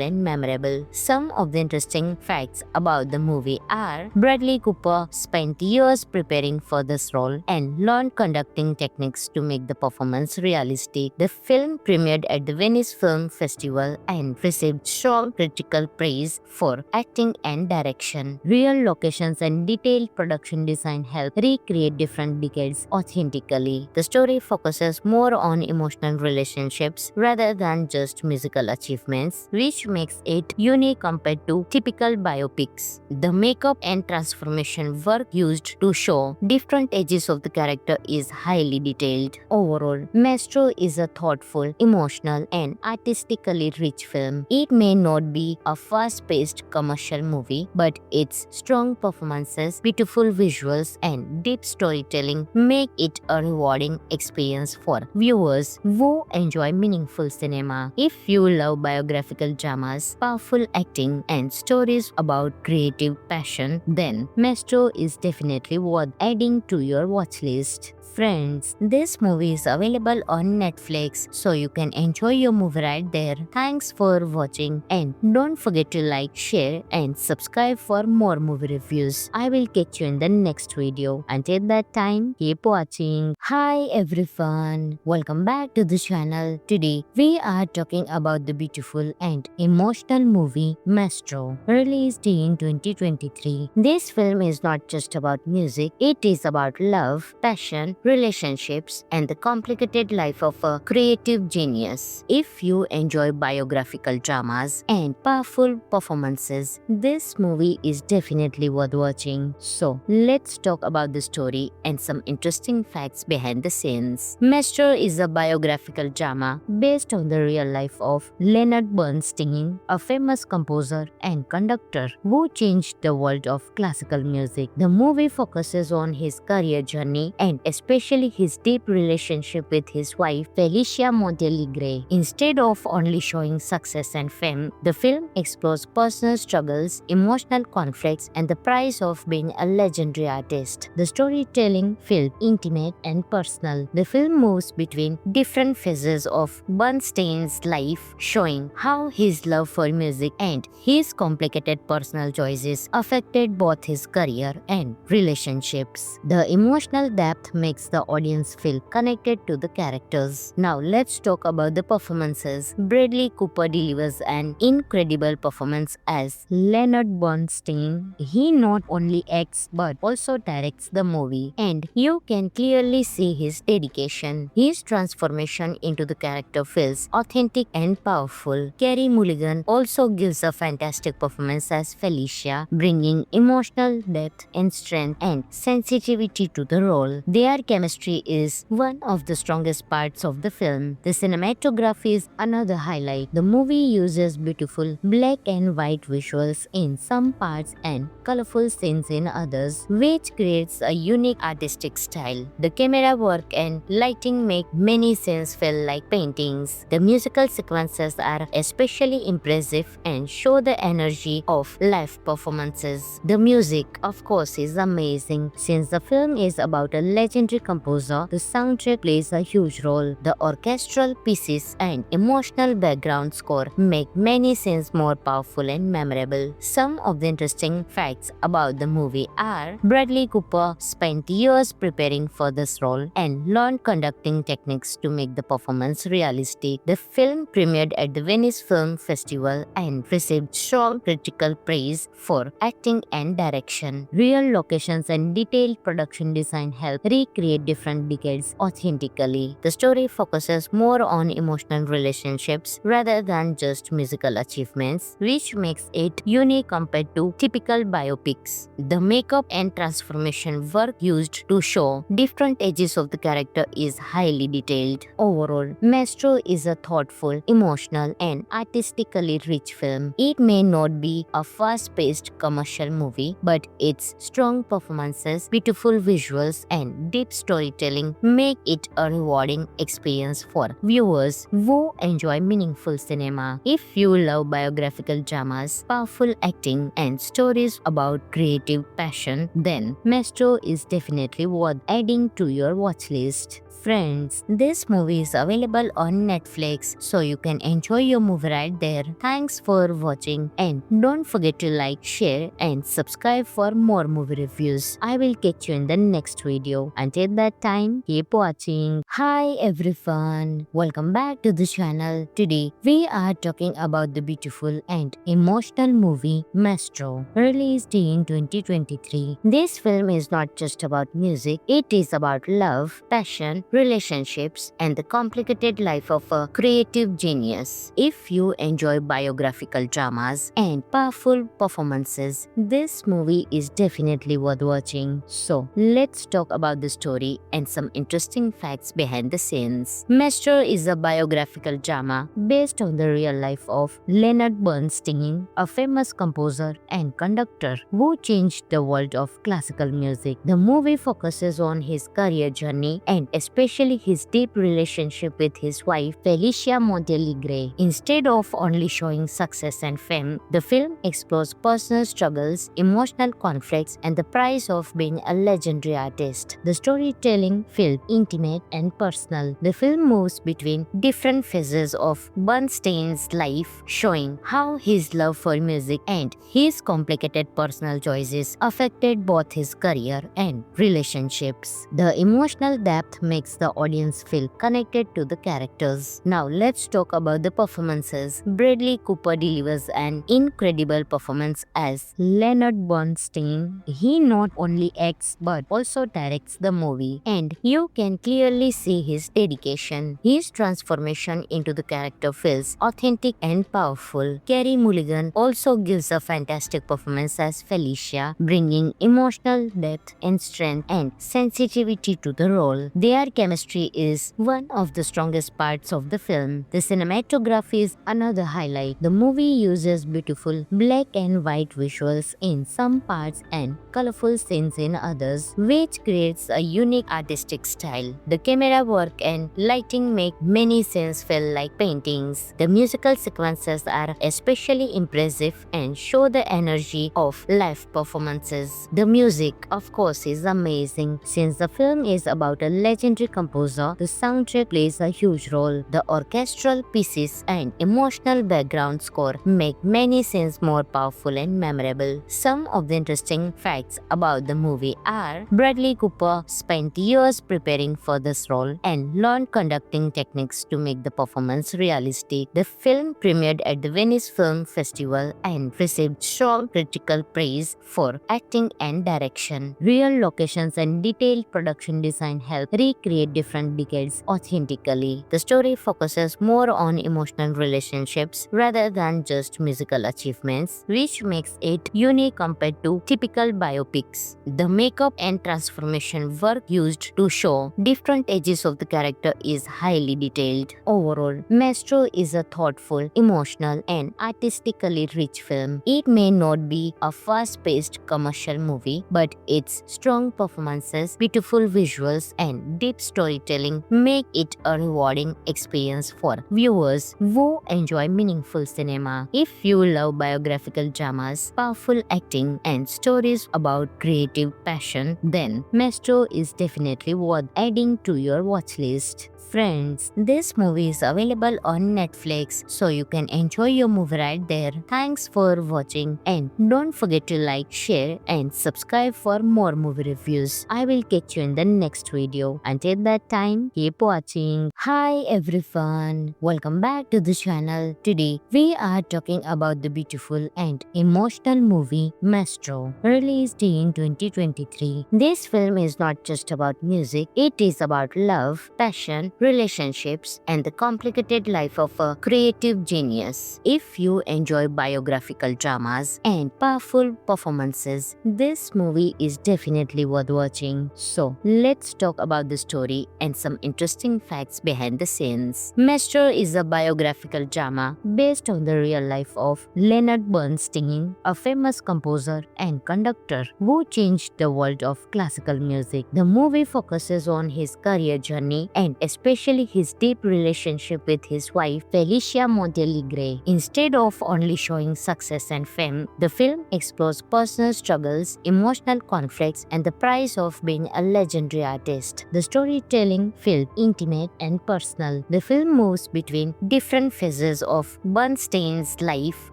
and memorable. Some of the interesting facts about the movie are Bradley Cooper spent years preparing for this role and learned conducting techniques to make the performance realistic. The film premiered at the Venice Film Festival and received strong critical praise for acting and direction. Real locations and detailed production design help recreate different decades authentically. The story focuses more on emotional relationships rather than just musical achievements, which makes it unique compared to typical biopics. The makeup and transformation work used to show different ages of the character is highly detailed. Overall, Maestro is a thoughtful, emotional, and artistically rich film. It may not be a fast-paced commercial movie, but its strong performances, beautiful visuals, and deep storytelling make it a rewarding experience for viewers who enjoy meaningful cinema. If you love biographical dramas, powerful acting, and stories about creative passion, then Maestro is definitely worth adding to your watch list. Friends, this movie is available on Netflix, so you can enjoy your movie right there. Thanks for watching, and don't forget to like, share, and subscribe for more movie reviews. I will catch you in the next video. Until that time, keep watching. Hi everyone, welcome back to the channel. Today we are talking about the beautiful and emotional movie Maestro, released in 2023. This film is not just about music, it is about love, passion, relationships, and the complicated life of a creative genius. If you enjoy biographical dramas and powerful performances, this movie is definitely worth watching. So, let's talk about the story and some interesting facts behind the scenes. Maestro is a biographical drama based on the real life of Leonard Bernstein, a famous composer and conductor who changed the world of classical music. The movie focuses on his career journey and especially his deep relationship with his wife Felicia Montealegre. Instead of only showing success and fame, the film explores personal struggles, emotional conflicts, and the price of being a legendary artist. The storytelling feels intimate and personal. The film moves between different phases of Bernstein's life, showing how his love for music and his complicated personal choices affected both his career and relationships. The emotional depth makes makes the audience feel connected to the characters. Now let's talk about the performances. Bradley Cooper delivers an incredible performance as Leonard Bernstein. He not only acts but also directs the movie, and you can clearly see his dedication. His transformation into the character feels authentic and powerful. Carey Mulligan also gives a fantastic performance as Felicia, bringing emotional depth and strength and sensitivity to the role. Their chemistry is one of the strongest parts of the film. The cinematography is another highlight. The movie uses beautiful black and white visuals in some parts and colorful scenes in others, which creates a unique artistic style. The camera work and lighting make many scenes feel like paintings. The musical sequences are especially impressive and show the energy of live performances. The music, of course, is amazing. Since the film is about a legendary composer, the soundtrack plays a huge role. The orchestral pieces and emotional background score make many scenes more powerful and memorable. Some of the interesting facts about the movie are Bradley Cooper spent years preparing for this role and learned conducting techniques to make the performance realistic. The film premiered at the Venice Film Festival and received strong critical praise for acting and direction. Real locations and detailed production design help recreate different decades authentically. The story focuses more on emotional relationships rather than just musical achievements, which makes it unique compared to typical biopics. The makeup and transformation work used to show different ages of the character is highly detailed. Overall, Maestro is a thoughtful, emotional, and artistically rich film. It may not be a fast-paced commercial movie, but its strong performances, beautiful visuals, and deep storytelling make it a rewarding experience for viewers who enjoy meaningful cinema. If you love biographical dramas, powerful acting, and stories about creative passion, then Maestro is definitely worth adding to your watch list. Friends, this movie is available on Netflix, so you can enjoy your movie right there. Thanks for watching, and don't forget to like, share, and subscribe for more movie reviews. I will catch you in the next video. Until that time, keep watching. Hi everyone, welcome back to the channel. Today, we are talking about the beautiful and emotional movie Maestro, released in 2023. This film is not just about music, it is about love, passion, relationships, and the complicated life of a creative genius. If you enjoy biographical dramas and powerful performances, this movie is definitely worth watching. So, let's talk about the story and some interesting facts behind the scenes. Maestro is a biographical drama based on the real life of Leonard Bernstein, a famous composer and conductor who changed the world of classical music. The movie focuses on his career journey and especially his deep relationship with his wife Felicia Montealegre. Instead of only showing success and fame, the film explores personal struggles, emotional conflicts, and the price of being a legendary artist. The storytelling feels intimate and personal. The film moves between different phases of Bernstein's life, showing how his love for music and his complicated personal choices affected both his career and relationships. The emotional depth makes the audience feel connected to the characters. Now let's talk about the performances. Bradley Cooper delivers an incredible performance as Leonard Bernstein. He not only acts but also directs the movie, and you can clearly see his dedication. His transformation into the character feels authentic and powerful. Carey Mulligan also gives a fantastic performance as Felicia, bringing emotional depth and strength and sensitivity to the role. Their chemistry is one of the strongest parts of the film. The cinematography is another highlight. The movie uses beautiful black and white visuals in some parts and colorful scenes in others, which creates a unique artistic style. The camera work and lighting make many scenes feel like paintings. The musical sequences are especially impressive and show the energy of live performances. The music, of course, is amazing. Since the film is about a legendary composer, the soundtrack plays a huge role. The orchestral pieces and emotional background score make many scenes more powerful and memorable. Some of the interesting facts about the movie are Bradley Cooper spent years preparing for this role and learned conducting techniques to make the performance realistic. The film premiered at the Venice Film Festival and received strong critical praise for acting and direction. Real locations and detailed production design help recreate different decades authentically. The story focuses more on emotional relationships rather than just musical achievements, which makes it unique compared to typical biopics. The makeup and transformation work used to show different ages of the character is highly detailed. Overall, Maestro is a thoughtful, emotional, and artistically rich film. It may not be a fast-paced commercial movie, but its strong performances, beautiful visuals, and deep storytelling make it a rewarding experience for viewers who enjoy meaningful cinema. If you love biographical dramas, powerful acting, and stories about creative passion, then Maestro is definitely worth adding to your watch list. Friends, this movie is available on Netflix, so you can enjoy your movie right there. Thanks for watching, and don't forget to like, share, and subscribe for more movie reviews. I will catch you in the next video. Until that time, keep watching. Hi everyone, welcome back to the channel. Today, we are talking about the beautiful and emotional movie Maestro, released in 2023. This film is not just about music, it is about love, passion, relationships, and the complicated life of a creative genius. If you enjoy biographical dramas and powerful performances, this movie is definitely worth watching. So, let's talk about the story and some interesting facts behind the scenes. Maestro is a biographical drama based on the real life of Leonard Bernstein, a famous composer and conductor who changed the world of classical music. The movie focuses on his career journey and especially his deep relationship with his wife Felicia Montealegre. Instead of only showing success and fame, the film explores personal struggles, emotional conflicts, and the price of being a legendary artist. The storytelling feels intimate and personal. The film moves between different phases of Bernstein's life,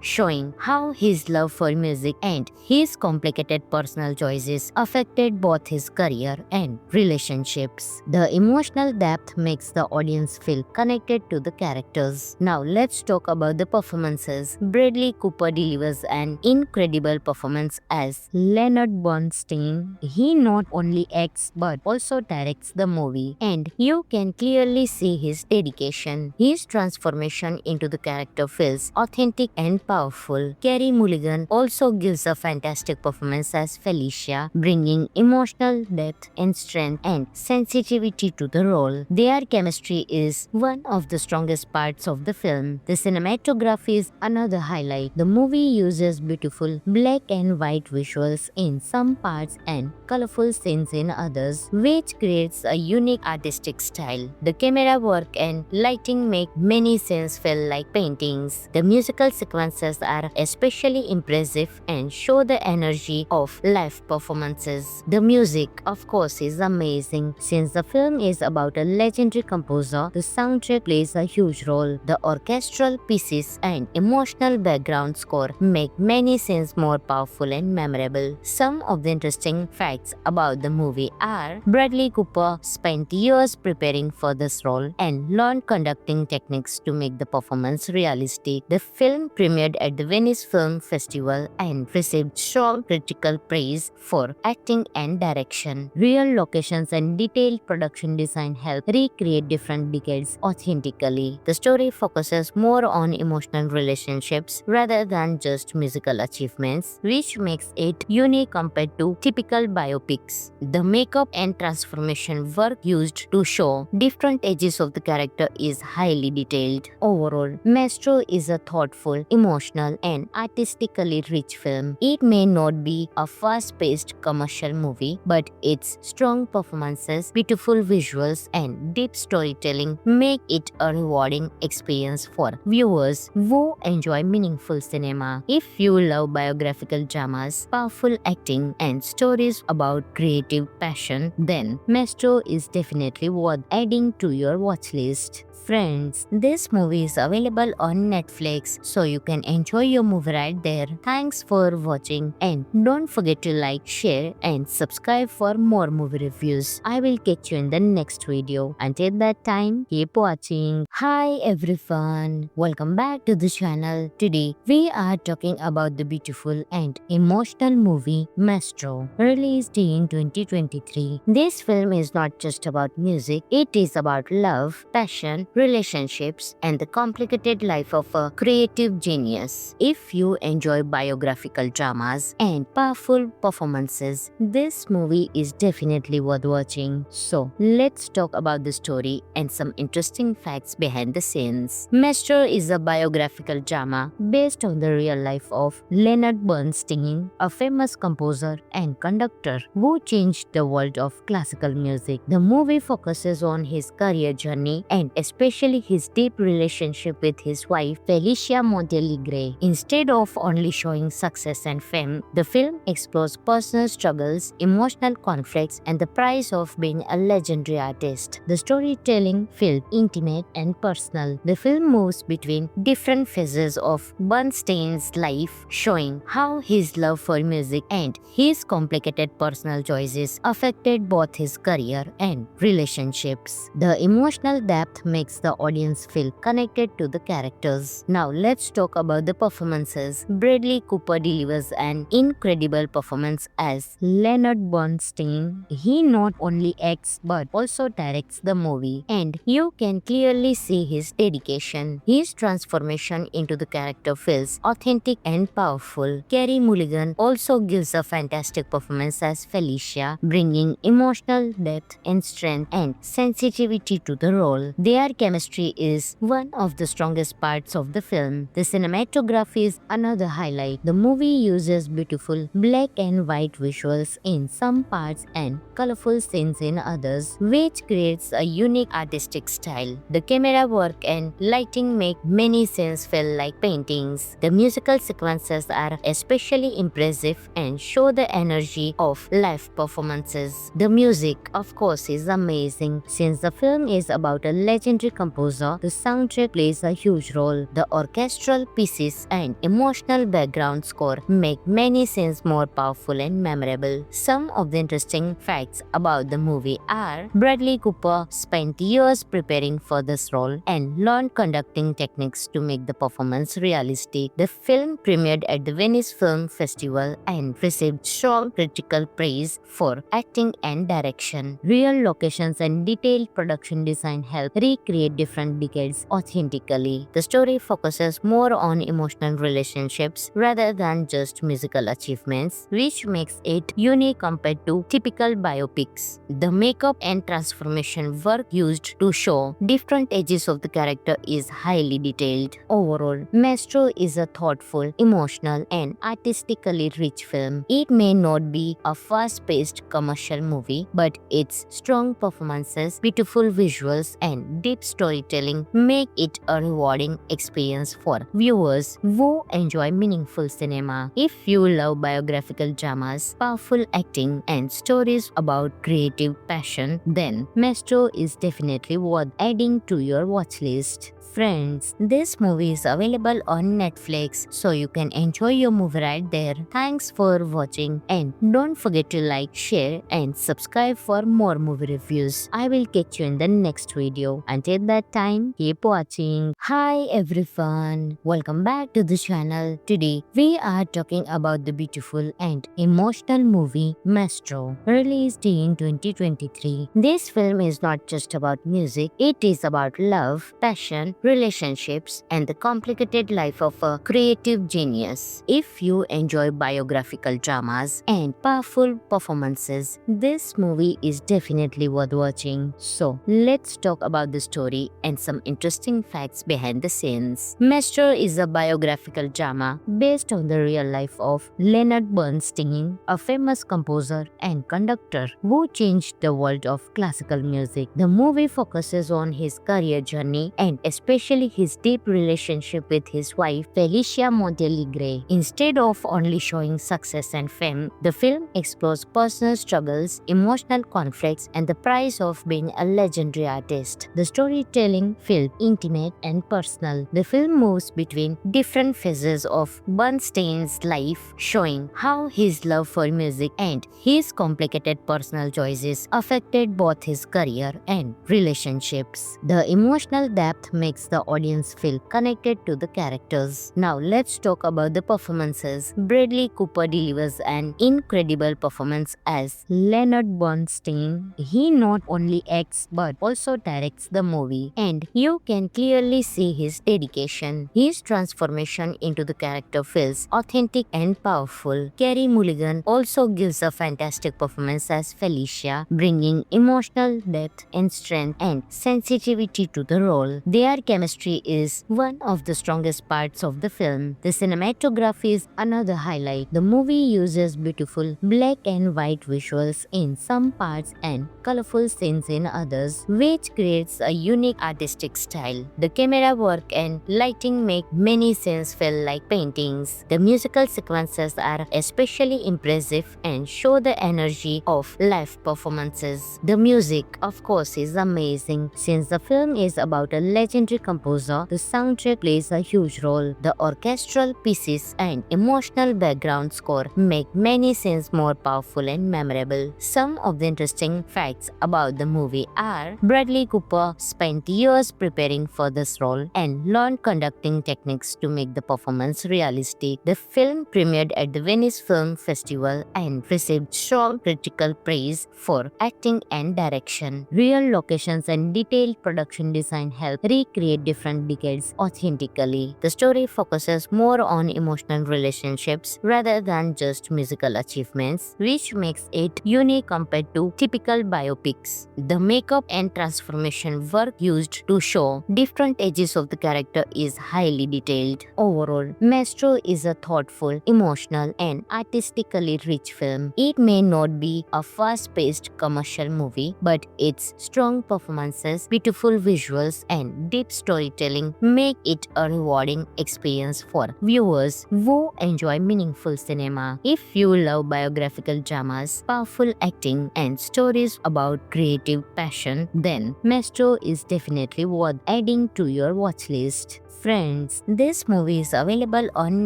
showing how his love for music and his complicated personal choices affected both his career and relationships. The emotional depth makes the audience feel connected to the characters. Now let's talk about the performances. Bradley Cooper delivers an incredible performance as Leonard Bernstein. He not only acts but also directs the movie, and you can clearly see his dedication. His transformation into the character feels authentic and powerful. Carey Mulligan also gives a fantastic performance as Felicia, bringing emotional depth and strength and sensitivity to the role. Their chemistry is one of the strongest parts of the film. The cinematography is another highlight. The movie uses beautiful black and white visuals in some parts and colorful scenes in others, which creates a unique artistic style. The camera work and lighting make many scenes feel like paintings. The musical sequences are especially impressive and show the energy of live performances. The music, of course, is amazing. Since the film is about a legendary composer, the soundtrack plays a huge role. The orchestral pieces and emotional background score make many scenes more powerful and memorable. Some of the interesting facts about the movie are Bradley Cooper spent years preparing for this role and learned conducting techniques to make the performance realistic. The film premiered at the Venice Film Festival and received strong critical praise for acting and direction. Real locations and detailed production design help recreate different decades authentically. The story focuses more on emotional relationships rather than just musical achievements, which makes it unique compared to typical biopics. The makeup and transformation work used to show different ages of the character is highly detailed. Overall, Maestro is a thoughtful, emotional, and artistically rich film. It may not be a fast-paced commercial movie, but its strong performances, beautiful visuals, and deep storytelling make it a rewarding experience for viewers who enjoy meaningful cinema. If you love biographical dramas, powerful acting, and stories about creative passion, then Maestro is definitely worth adding to your watch list. Friends, this movie is available on Netflix, so you can enjoy your movie right there. Thanks for watching, and don't forget to like, share, and subscribe for more movie reviews. I will catch you in the next video. Until that time, keep watching. Hi everyone, welcome back to the channel. Today we are talking about the beautiful and emotional movie Maestro, released in 2023. This film is not just about music, it is about love, passion, relationships, and the complicated life of a creative genius. If you enjoy biographical dramas and powerful performances, this movie is definitely worth watching. So, let's talk about the story and some interesting facts behind the scenes. Maestro is a biographical drama based on the real life of Leonard Bernstein, a famous composer and conductor who changed the world of classical music. The movie focuses on his career journey and especially his deep relationship with his wife Felicia Montealegre. Instead of only showing success and fame, the film explores personal struggles, emotional conflicts, and the price of being a legendary artist. The storytelling feels intimate and personal. The film moves between different phases of Bernstein's life, showing how his love for music and his complicated personal choices affected both his career and relationships. The emotional depth makes the audience feel connected to the characters. Now let's talk about the performances. Bradley Cooper delivers an incredible performance as Leonard Bernstein. He not only acts but also directs the movie, and you can clearly see his dedication. His transformation into the character feels authentic and powerful. Carey Mulligan also gives a fantastic performance as Felicia, bringing emotional depth and strength and sensitivity to the role. Their chemistry is one of the strongest parts of the film. The cinematography is another highlight. The movie uses beautiful black and white visuals in some parts and colorful scenes in others, which creates a unique artistic style. The camera work and lighting make many scenes feel like paintings. The musical sequences are especially impressive and show the energy of live performances. The music, of course, is amazing. Since the film is about a legendary composer, the soundtrack plays a huge role. The orchestral pieces and emotional background score make many scenes more powerful and memorable. Some of the interesting facts about the movie are: Bradley Cooper spent years preparing for this role and learned conducting techniques to make the performance realistic. The film premiered at the Venice Film Festival and received strong critical praise for acting and direction. Real locations and detailed production design help recreate different decades authentically. The story focuses more on emotional relationships rather than just musical achievements, which makes it unique compared to typical biopics. The makeup and transformation work used to show different ages of the character is highly detailed. Overall, Maestro is a thoughtful, emotional, and artistically rich film. It may not be a fast-paced commercial movie, but its strong performances, beautiful visuals, and deep storytelling make it a rewarding experience for viewers who enjoy meaningful cinema. If you love biographical dramas, powerful acting, and stories about creative passion, then Maestro is definitely worth adding to your watch list. Friends, this movie is available on Netflix, so you can enjoy your movie right there. Thanks for watching, and don't forget to like, share, and subscribe for more movie reviews. I will catch you in the next video. Until that time, keep watching. Hi everyone, welcome back to the channel. Today we are talking about the beautiful and emotional movie Maestro, released in 2023. This film is not just about music, it is about love, passion, relationships, and the complicated life of a creative genius. If you enjoy biographical dramas and powerful performances, this movie is definitely worth watching. So, let's talk about the story and some interesting facts behind the scenes. Maestro is a biographical drama based on the real life of Leonard Bernstein, a famous composer and conductor who changed the world of classical music. The movie focuses on his career journey and especially his deep relationship with his wife Felicia Montealegre. Instead of only showing success and fame, the film explores personal struggles, emotional conflicts, and the price of being a legendary artist. The storytelling feels intimate and personal. The film moves between different phases of Bernstein's life, showing how his love for music and his complicated personal choices affected both his career and relationships. The emotional depth makes the audience feel connected to the characters. Now let's talk about the performances. Bradley Cooper delivers an incredible performance as Leonard Bernstein. He not only acts but also directs the movie, and you can clearly see his dedication. His transformation into the character feels authentic and powerful. Carey Mulligan also gives a fantastic performance as Felicia, bringing emotional depth and strength and sensitivity to the role. Their chemistry is one of the strongest parts of the film. The cinematography is another highlight. The movie uses beautiful black and white visuals in some parts and colorful scenes in others, which creates a unique artistic style. The camera work and lighting make many scenes feel like paintings. The musical sequences are especially impressive and show the energy of live performances. The music, of course, is amazing. Since the film is about a legendary composer, the soundtrack plays a huge role. The orchestral pieces and emotional background score make many scenes more powerful and memorable. Some of the interesting facts about the movie are Bradley Cooper spent years preparing for this role and learned conducting techniques to make the performance realistic. The film premiered at the Venice Film Festival and received strong critical praise for acting and direction. Real locations and detailed production design help recreate different decades authentically. The story focuses more on emotional relationships rather than just musical achievements, which makes it unique compared to typical biopics. The makeup and transformation work used to show different ages of the character is highly detailed. Overall, Maestro is a thoughtful, emotional, and artistically rich film. It may not be a fast-paced commercial movie, but its strong performances, beautiful visuals, and deep storytelling make it a rewarding experience for viewers who enjoy meaningful cinema. If you love biographical dramas, powerful acting, and stories about creative passion, then Maestro is definitely worth adding to your watch list. Friends, this movie is available on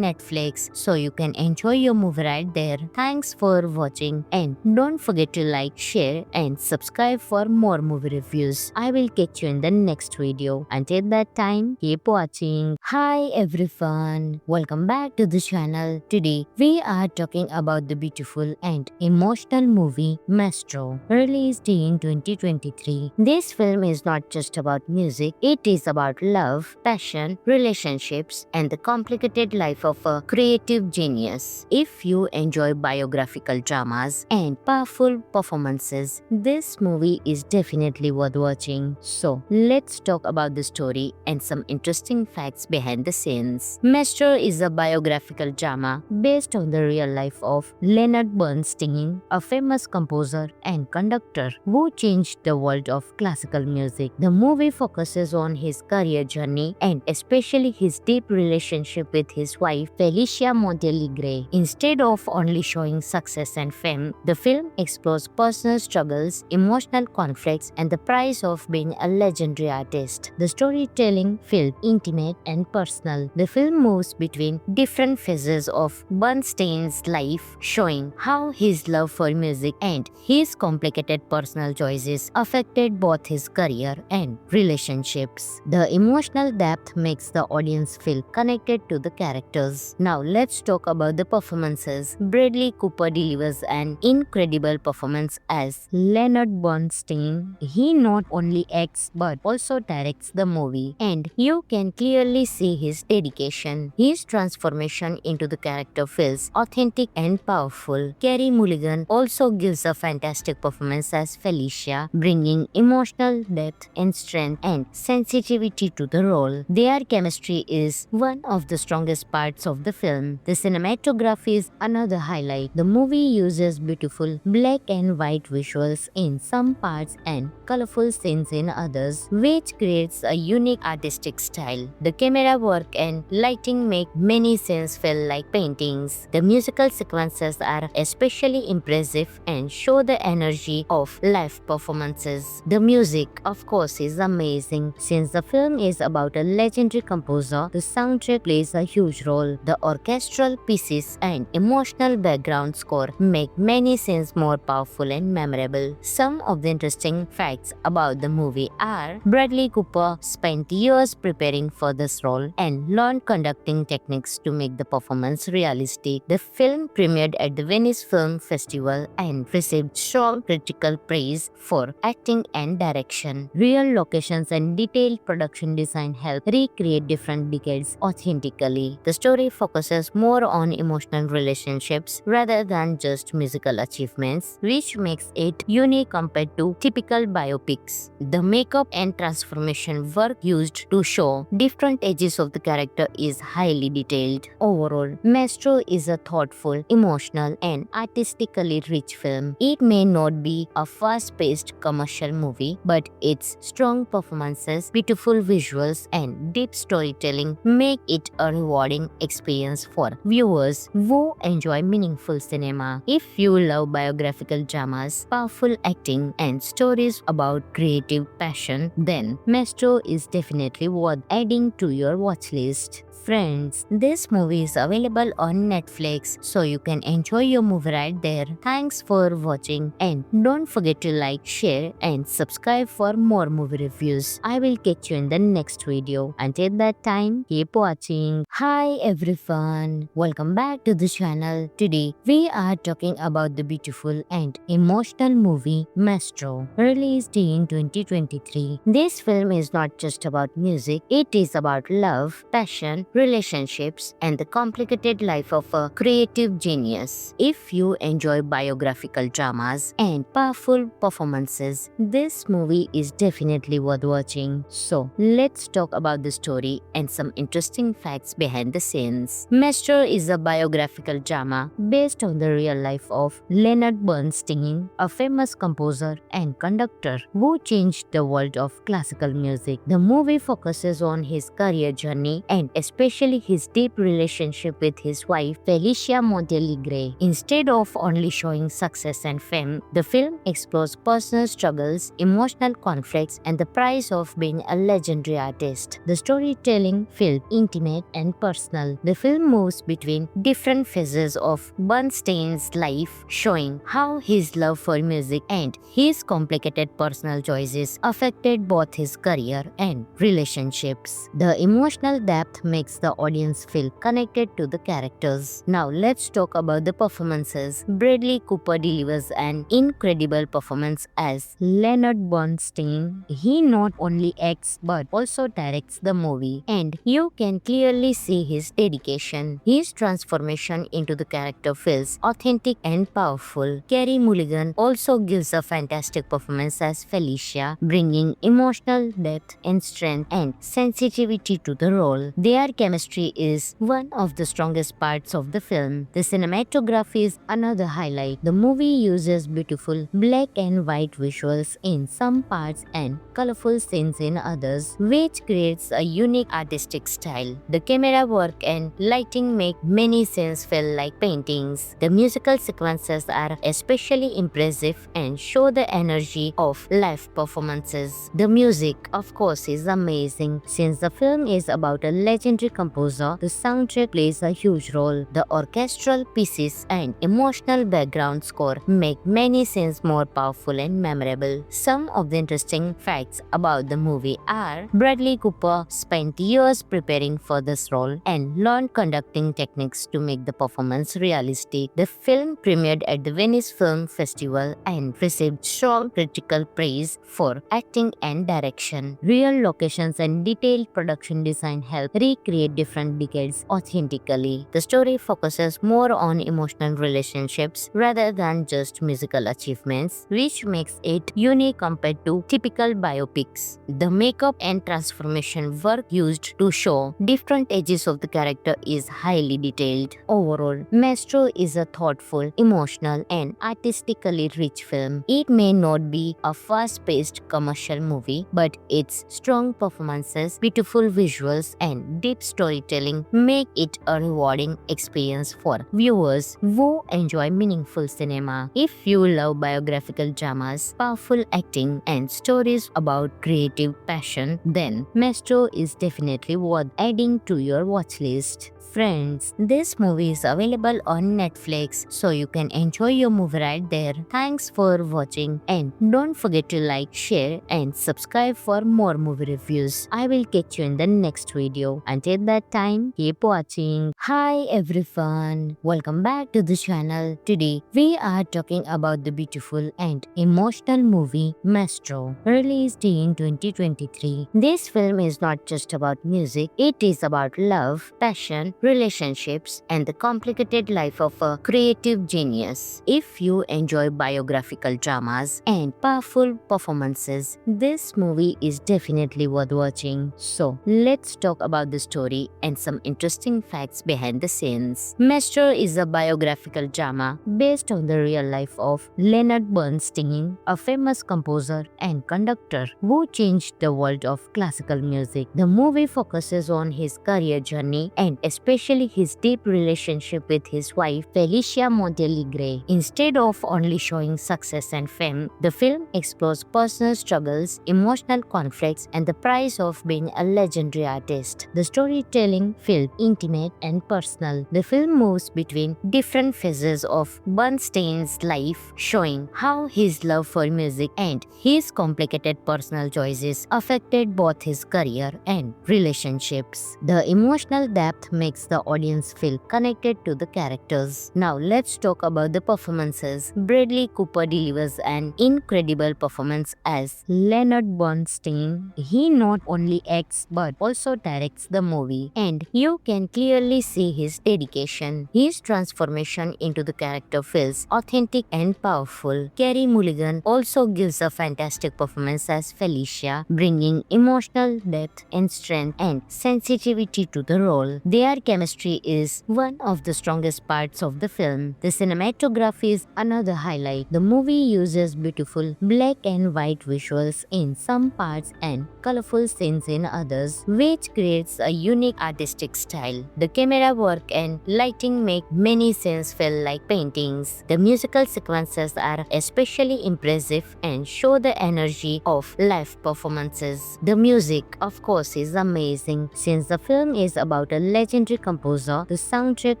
Netflix, so you can enjoy your movie right there. Thanks for watching, and don't forget to like, share, and subscribe for more movie reviews. I will catch you in the next video. Until that time, keep watching. Hi everyone, welcome back to the channel. Today, we are talking about the beautiful and emotional movie Maestro, released in 2023. This film is not just about music, it is about love, passion, relationships, and the complicated life of a creative genius. If you enjoy biographical dramas and powerful performances, this movie is definitely worth watching. So, let's talk about the story and some interesting facts behind the scenes. Maestro is a biographical drama based on the real life of Leonard Bernstein, a famous composer and conductor who changed the world of classical music. The movie focuses on his career journey and especially his deep relationship with his wife Felicia Montealegre. Instead of only showing success and fame, the film explores personal struggles, emotional conflicts, and the price of being a legendary artist. The storytelling feels intimate and personal. The film moves between different phases of Bernstein's life, showing how his love for music and his complicated personal choices affected both his career and relationships. The emotional depth makes makes the audience feel connected to the characters. Now let's talk about the performances. Bradley Cooper delivers an incredible performance as Leonard Bernstein. He not only acts but also directs the movie, and you can clearly see his dedication. His transformation into the character feels authentic and powerful. Carey Mulligan also gives a fantastic performance as Felicia, bringing emotional depth and strength and sensitivity to the role. Their chemistry is one of the strongest parts of the film. The cinematography is another highlight. The movie uses beautiful black and white visuals in some parts and colorful scenes in others, which creates a unique artistic style. The camera work and lighting make many scenes feel like paintings. The musical sequences are especially impressive and show the energy of live performances. The music, of course, is amazing. Since the film is about a legendary composer, the soundtrack plays a huge role. The orchestral pieces and emotional background score make many scenes more powerful and memorable. Some of the interesting facts about the movie are Bradley Cooper spent years preparing for this role and learned conducting techniques to make the performance realistic. The film premiered at the Venice Film Festival and received strong critical praise for acting and direction. Real locations and detailed production design help recreate different decades authentically. The story focuses more on emotional relationships rather than just musical achievements, which makes it unique compared to typical biopics. The makeup and transformation work used to show different ages of the character is highly detailed. Overall, Maestro is a thoughtful, emotional, and artistically rich film. It may not be a fast-paced commercial movie, but its strong performances, beautiful visuals, and deep storytelling make it a rewarding experience for viewers who enjoy meaningful cinema. If you love biographical dramas, powerful acting, and stories about creative passion, then Maestro is definitely worth adding to your watch list. Friends, this movie is available on Netflix, so you can enjoy your movie right there. Thanks for watching, and don't forget to like, share, and subscribe for more movie reviews. I will catch you in the next video. Until that time, keep watching. Hi everyone, welcome back to the channel. Today we are talking about the beautiful and emotional movie Maestro, released in 2023. This film is not just about music, it is about love, passion, relationships, and the complicated life of a creative genius. If you enjoy biographical dramas and powerful performances, this movie is definitely worth watching. So, let's talk about the story and some interesting facts behind the scenes. Maestro is a biographical drama based on the real life of Leonard Bernstein, a famous composer and conductor who changed the world of classical music. The movie focuses on his career journey and especially his deep relationship with his wife Felicia Montealegre. Instead of only showing success and fame, the film explores personal struggles, emotional conflicts, and the price of being a legendary artist. The storytelling feels intimate and personal. The film moves between different phases of Bernstein's life, showing how his love for music and his complicated personal choices affected both his career and relationships. The emotional depth makes the audience feel connected to the characters. Now let's talk about the performances. Bradley Cooper delivers an incredible performance as Leonard Bernstein. He not only acts but also directs the movie, and you can clearly see his dedication. His transformation into the character feels authentic and powerful. Carey Mulligan also gives a fantastic performance as Felicia, bringing emotional depth and strength and sensitivity to the role. Their chemistry is one of the strongest parts of the film. The cinematography is another highlight. The movie uses beautiful black and white visuals in some parts and colorful scenes in others, which creates a unique artistic style. The camera work and lighting make many scenes feel like paintings. The musical sequences are especially impressive and show the energy of live performances. The music, of course, is amazing. Since the film is about a legendary legendary composer, the soundtrack plays a huge role. The orchestral pieces and emotional background score make many scenes more powerful and memorable. Some of the interesting facts about the movie are Bradley Cooper spent years preparing for this role and learned conducting techniques to make the performance realistic. The film premiered at the Venice Film Festival and received strong critical praise for acting and direction. Real locations and detailed production design help recreate different decades authentically. The story focuses more on emotional relationships rather than just musical achievements, which makes it unique compared to typical biopics. The makeup and transformation work used to show different ages of the character is highly detailed. Overall, Maestro is a thoughtful, emotional, and artistically rich film. It may not be a fast-paced commercial movie, but its strong performances, beautiful visuals, and deep storytelling make it a rewarding experience for viewers who enjoy meaningful cinema. If you love biographical dramas, powerful acting, and stories about creative passion, then Maestro is definitely worth adding to your watch list. Friends, this movie is available on Netflix, so you can enjoy your movie right there. Thanks for watching, and don't forget to like, share, and subscribe for more movie reviews. I will catch you in the next video. Until that time, keep watching. Hi everyone, welcome back to the channel. Today, we are talking about the beautiful and emotional movie Maestro, released in 2023. This film is not just about music, it is about love, passion, relationships, and the complicated life of a creative genius. If you enjoy biographical dramas and powerful performances, this movie is definitely worth watching. So, let's talk about the story and some interesting facts behind the scenes. Maestro is a biographical drama based on the real life of Leonard Bernstein, a famous composer and conductor who changed the world of classical music. The movie focuses on his career journey and especially his deep relationship with his wife Felicia Montealegre. Instead of only showing success and fame, the film explores personal struggles, emotional conflicts, and the price of being a legendary artist. The storytelling feels intimate and personal. The film moves between different phases of Bernstein's life, showing how his love for music and his complicated personal choices affected both his career and relationships. The emotional depth makes the audience feel connected to the characters. Now let's talk about the performances. Bradley Cooper delivers an incredible performance as Leonard Bernstein. He not only acts but also directs the movie, and you can clearly see his dedication. His transformation into the character feels authentic and powerful. Carey Mulligan also gives a fantastic performance as Felicia, bringing emotional depth and strength and sensitivity to the role. Their chemistry is one of the strongest parts of the film. The cinematography is another highlight. The movie uses beautiful black and white visuals in some parts and colorful scenes in others, which creates a unique artistic style. The camera work and lighting make many scenes feel like paintings. The musical sequences are especially impressive and show the energy of live performances. The music, of course, is amazing. Since the film is about a legendary composer, the soundtrack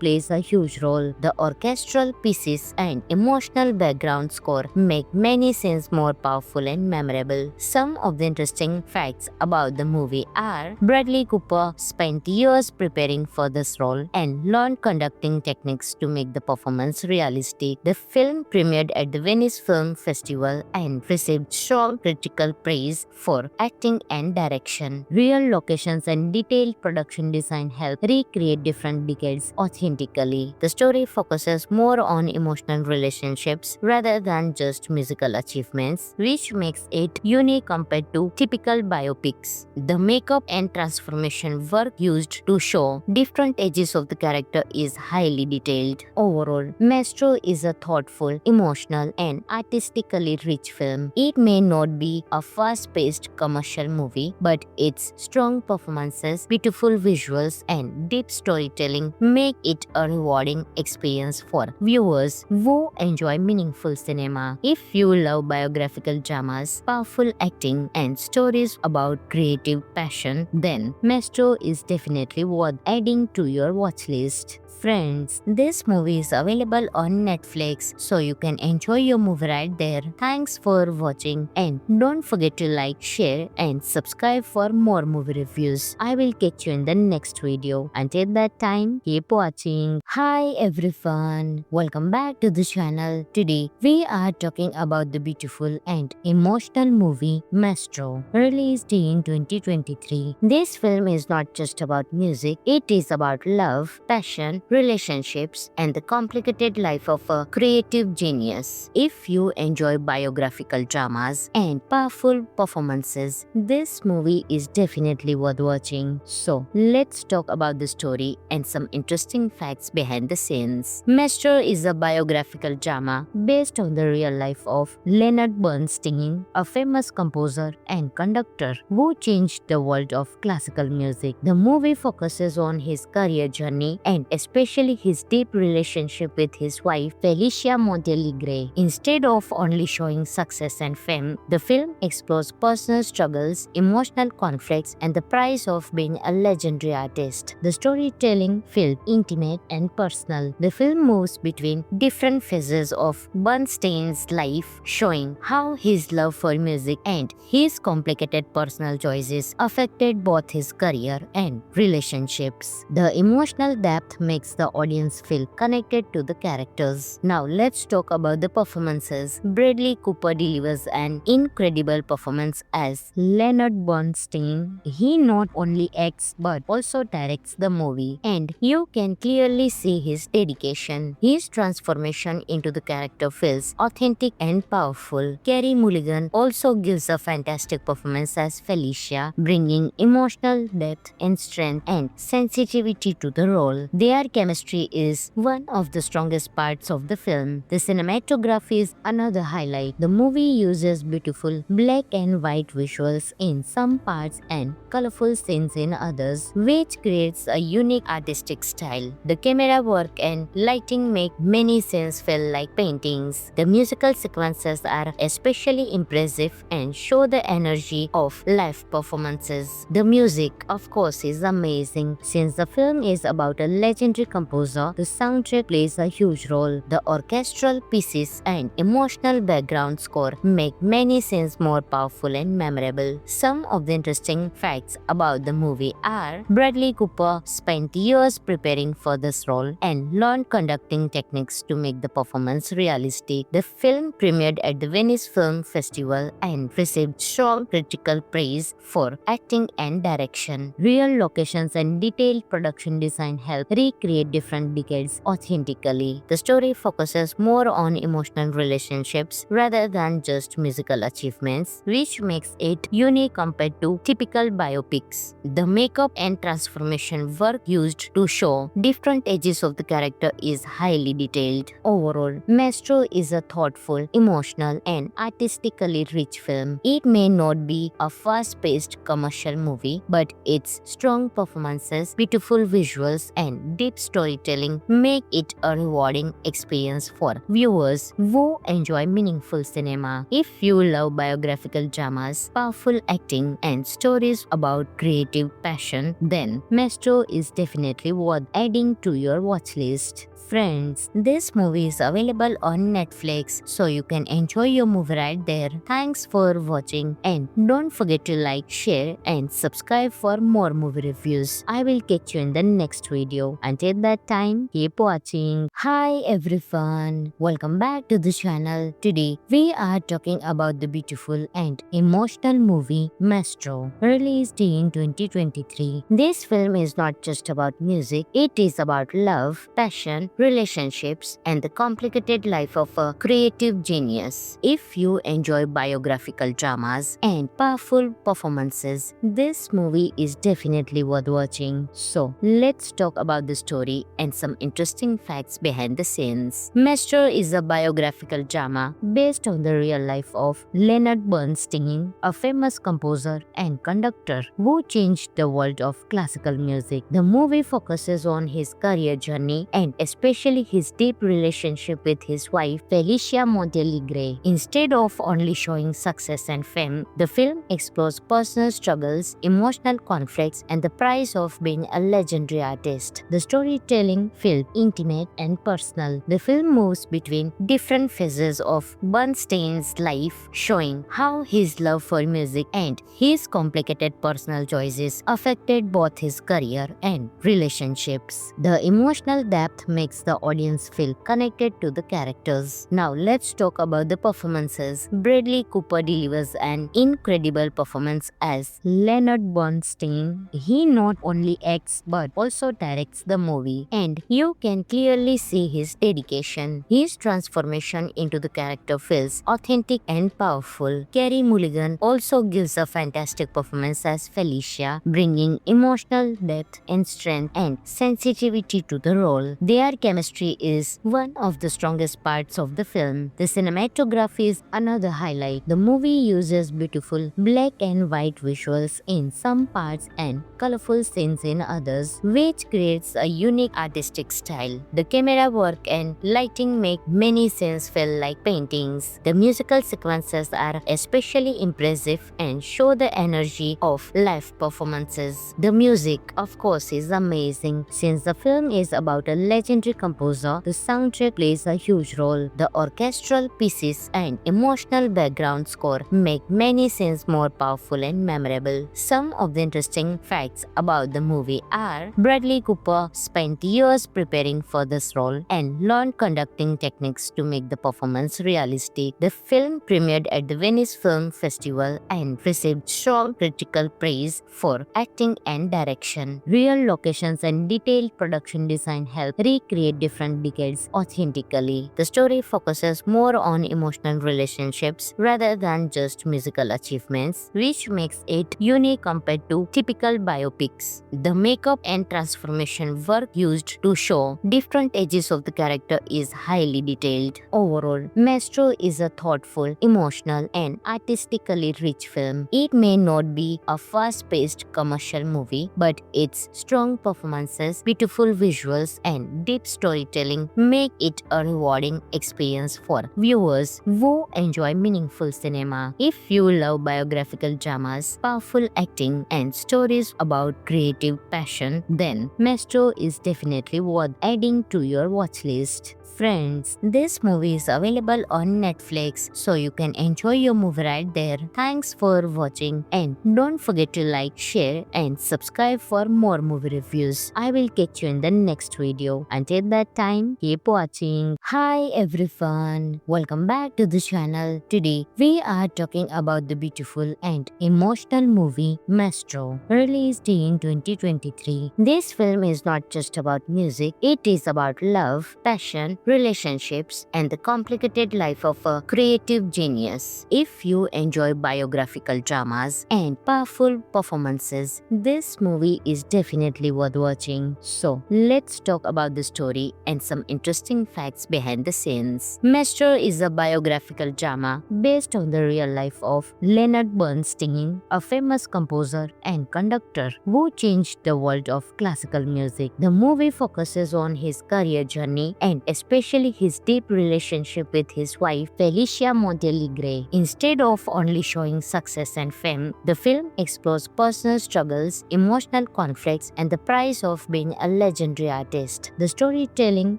plays a huge role. The orchestral pieces and emotional background score make many scenes more powerful and memorable. Some of the interesting facts about the movie are Bradley Cooper spent years preparing for this role and learned conducting techniques to make the performance realistic. The film premiered at the Venice Film Festival and received strong critical praise for acting and direction. Real locations and detailed production design help recreate different decades authentically. The story focuses more on emotional relationships rather than just musical achievements, which makes it unique compared to typical biopics. The makeup and transformation work used to show different ages of the character is highly detailed. Overall, Maestro is a thoughtful, emotional, and artistically rich film. It may not be a fast-paced commercial movie, but its strong performances, beautiful visuals, and deep storytelling make it a rewarding experience for viewers who enjoy meaningful cinema. If you love biographical dramas, powerful acting, and stories about creative passion, then Maestro is definitely worth adding to your watch list. Friends, this movie is available on Netflix, so you can enjoy your movie right there. Thanks for watching, and don't forget to like, share, and subscribe for more movie reviews. I will catch you in the next video. Until that time, keep watching. Hi everyone, welcome back to the channel. Today we are talking about the beautiful and emotional movie Maestro, released in 2023. This film is not just about music, it is about love, passion, relationships, and the complicated life of a creative genius. If you enjoy biographical dramas and powerful performances, this movie is definitely worth watching. So, let's talk about the story and some interesting facts behind the scenes. Maestro is a biographical drama based on the real life of Leonard Bernstein, a famous composer and conductor who changed the world of classical music. The movie focuses on his career journey and especially his deep relationship with his wife Felicia Montealegre. Instead of only showing success and fame, the film explores personal struggles, emotional conflicts, and the price of being a legendary artist. The storytelling feels intimate and personal. The film moves between different phases of Bernstein's life, showing how his love for music and his complicated personal choices affected both his career and relationships. The emotional depth makes the audience feel connected to the characters. Now let's talk about the performances. Bradley Cooper delivers an incredible performance as Leonard Bernstein. He not only acts but also directs the movie, and you can clearly see his dedication. His transformation into the character feels authentic and powerful. Carey Mulligan also gives a fantastic performance as Felicia, bringing emotional depth and strength and sensitivity to the role. Their chemistry is one of the strongest parts of the film. The cinematography is another highlight. The movie uses beautiful black and white visuals in some parts and colorful scenes in others, which creates a unique artistic style. The camera work and lighting make many scenes feel like paintings. The musical sequences are especially impressive and show the energy of live performances. The music, of course, is amazing. Since the film is about a legendary composer, the soundtrack plays a huge role. The orchestral pieces and emotional background score make many scenes more powerful and memorable. Some of the interesting facts about the movie are: Bradley Cooper spent years preparing for this role and learned conducting techniques to make the performance realistic. The film premiered at the Venice Film Festival and received strong critical praise for acting and direction. Real locations and detailed production design help recreate different decades authentically. The story focuses more on emotional relationships rather than just musical achievements, which makes it unique compared to typical biopics. The makeup and transformation work used to show different ages of the character is highly detailed. Overall, Maestro is a thoughtful, emotional, and artistically rich film. It may not be a fast-paced commercial movie, but its strong performances, beautiful visuals, and deep storytelling make it a rewarding experience for viewers who enjoy meaningful cinema. If you love biographical dramas, powerful acting, and stories about creative passion, then Maestro is definitely worth adding to your watch list. Friends, this movie is available on Netflix, so you can enjoy your movie right there. Thanks for watching, and don't forget to like, share, and subscribe for more movie reviews. I will catch you in the next video. Until that time, keep watching. Hi everyone, welcome back to the channel. Today we are talking about the beautiful and emotional movie Maestro, released in 2023. This film is not just about music, it is about love, passion, relationships, and the complicated life of a creative genius. If you enjoy biographical dramas and powerful performances, this movie is definitely worth watching. So, let's talk about the story and some interesting facts behind the scenes. Maestro is a biographical drama based on the real life of Leonard Bernstein, a famous composer and conductor who changed the world of classical music. The movie focuses on his career journey and especially his deep relationship with his wife Felicia Montealegre. Instead of only showing success and fame, the film explores personal struggles, emotional conflicts, and the price of being a legendary artist. The storytelling feels intimate and personal. The film moves between different phases of Bernstein's life, showing how his love for music and his complicated personal choices affected both his career and relationships. The emotional depth makes the audience feel connected to the characters. Now let's talk about the performances. Bradley Cooper delivers an incredible performance as Leonard Bernstein. He not only acts but also directs the movie, and you can clearly see his dedication. His transformation into the character feels authentic and powerful. Carey Mulligan also gives a fantastic performance as Felicia, bringing emotional depth and strength and sensitivity to the role. Their chemistry is one of the strongest parts of the film. The cinematography is another highlight. The movie uses beautiful black and white visuals in some parts and colorful scenes in others, which creates a unique artistic style. The camera work and lighting make many scenes feel like paintings. The musical sequences are especially impressive and show the energy of live performances. The music, of course, is amazing. Since the film is about a legendary composer, the soundtrack plays a huge role. The orchestral pieces and emotional background score make many scenes more powerful and memorable. Some of the interesting facts about the movie are Bradley Cooper spent years preparing for this role and learned conducting techniques to make the performance realistic. The film premiered at the Venice Film Festival and received strong critical praise for acting and direction. Real locations and detailed production design help recreate different decades authentically. The story focuses more on emotional relationships rather than just musical achievements, which makes it unique compared to typical biopics. The makeup and transformation work used to show different ages of the character is highly detailed. Overall, Maestro is a thoughtful, emotional, and artistically rich film. It may not be a fast-paced commercial movie, but its strong performances, beautiful visuals, and deep storytelling make it a rewarding experience for viewers who enjoy meaningful cinema. If you love biographical dramas, powerful acting, and stories about creative passion, then Maestro is definitely worth adding to your watch list. Friends, this movie is available on Netflix, so you can enjoy your movie right there. Thanks for watching, and don't forget to like, share, and subscribe for more movie reviews. I will catch you in the next video. Until that time, keep watching. Hi everyone, welcome back to the channel. Today, we are talking about the beautiful and emotional movie Maestro, released in 2023. This film is not just about music, it is about love, passion, relationships, and the complicated life of a creative genius. If you enjoy biographical dramas and powerful performances, this movie is definitely worth watching. So, let's talk about the story and some interesting facts behind the scenes. Maestro is a biographical drama based on the real life of Leonard Bernstein, a famous composer and conductor who changed the world of classical music. The movie focuses on his career journey and especially his deep relationship with his wife Felicia Montealegre. Instead of only showing success and fame, the film explores personal struggles, emotional conflicts, and the price of being a legendary artist. The storytelling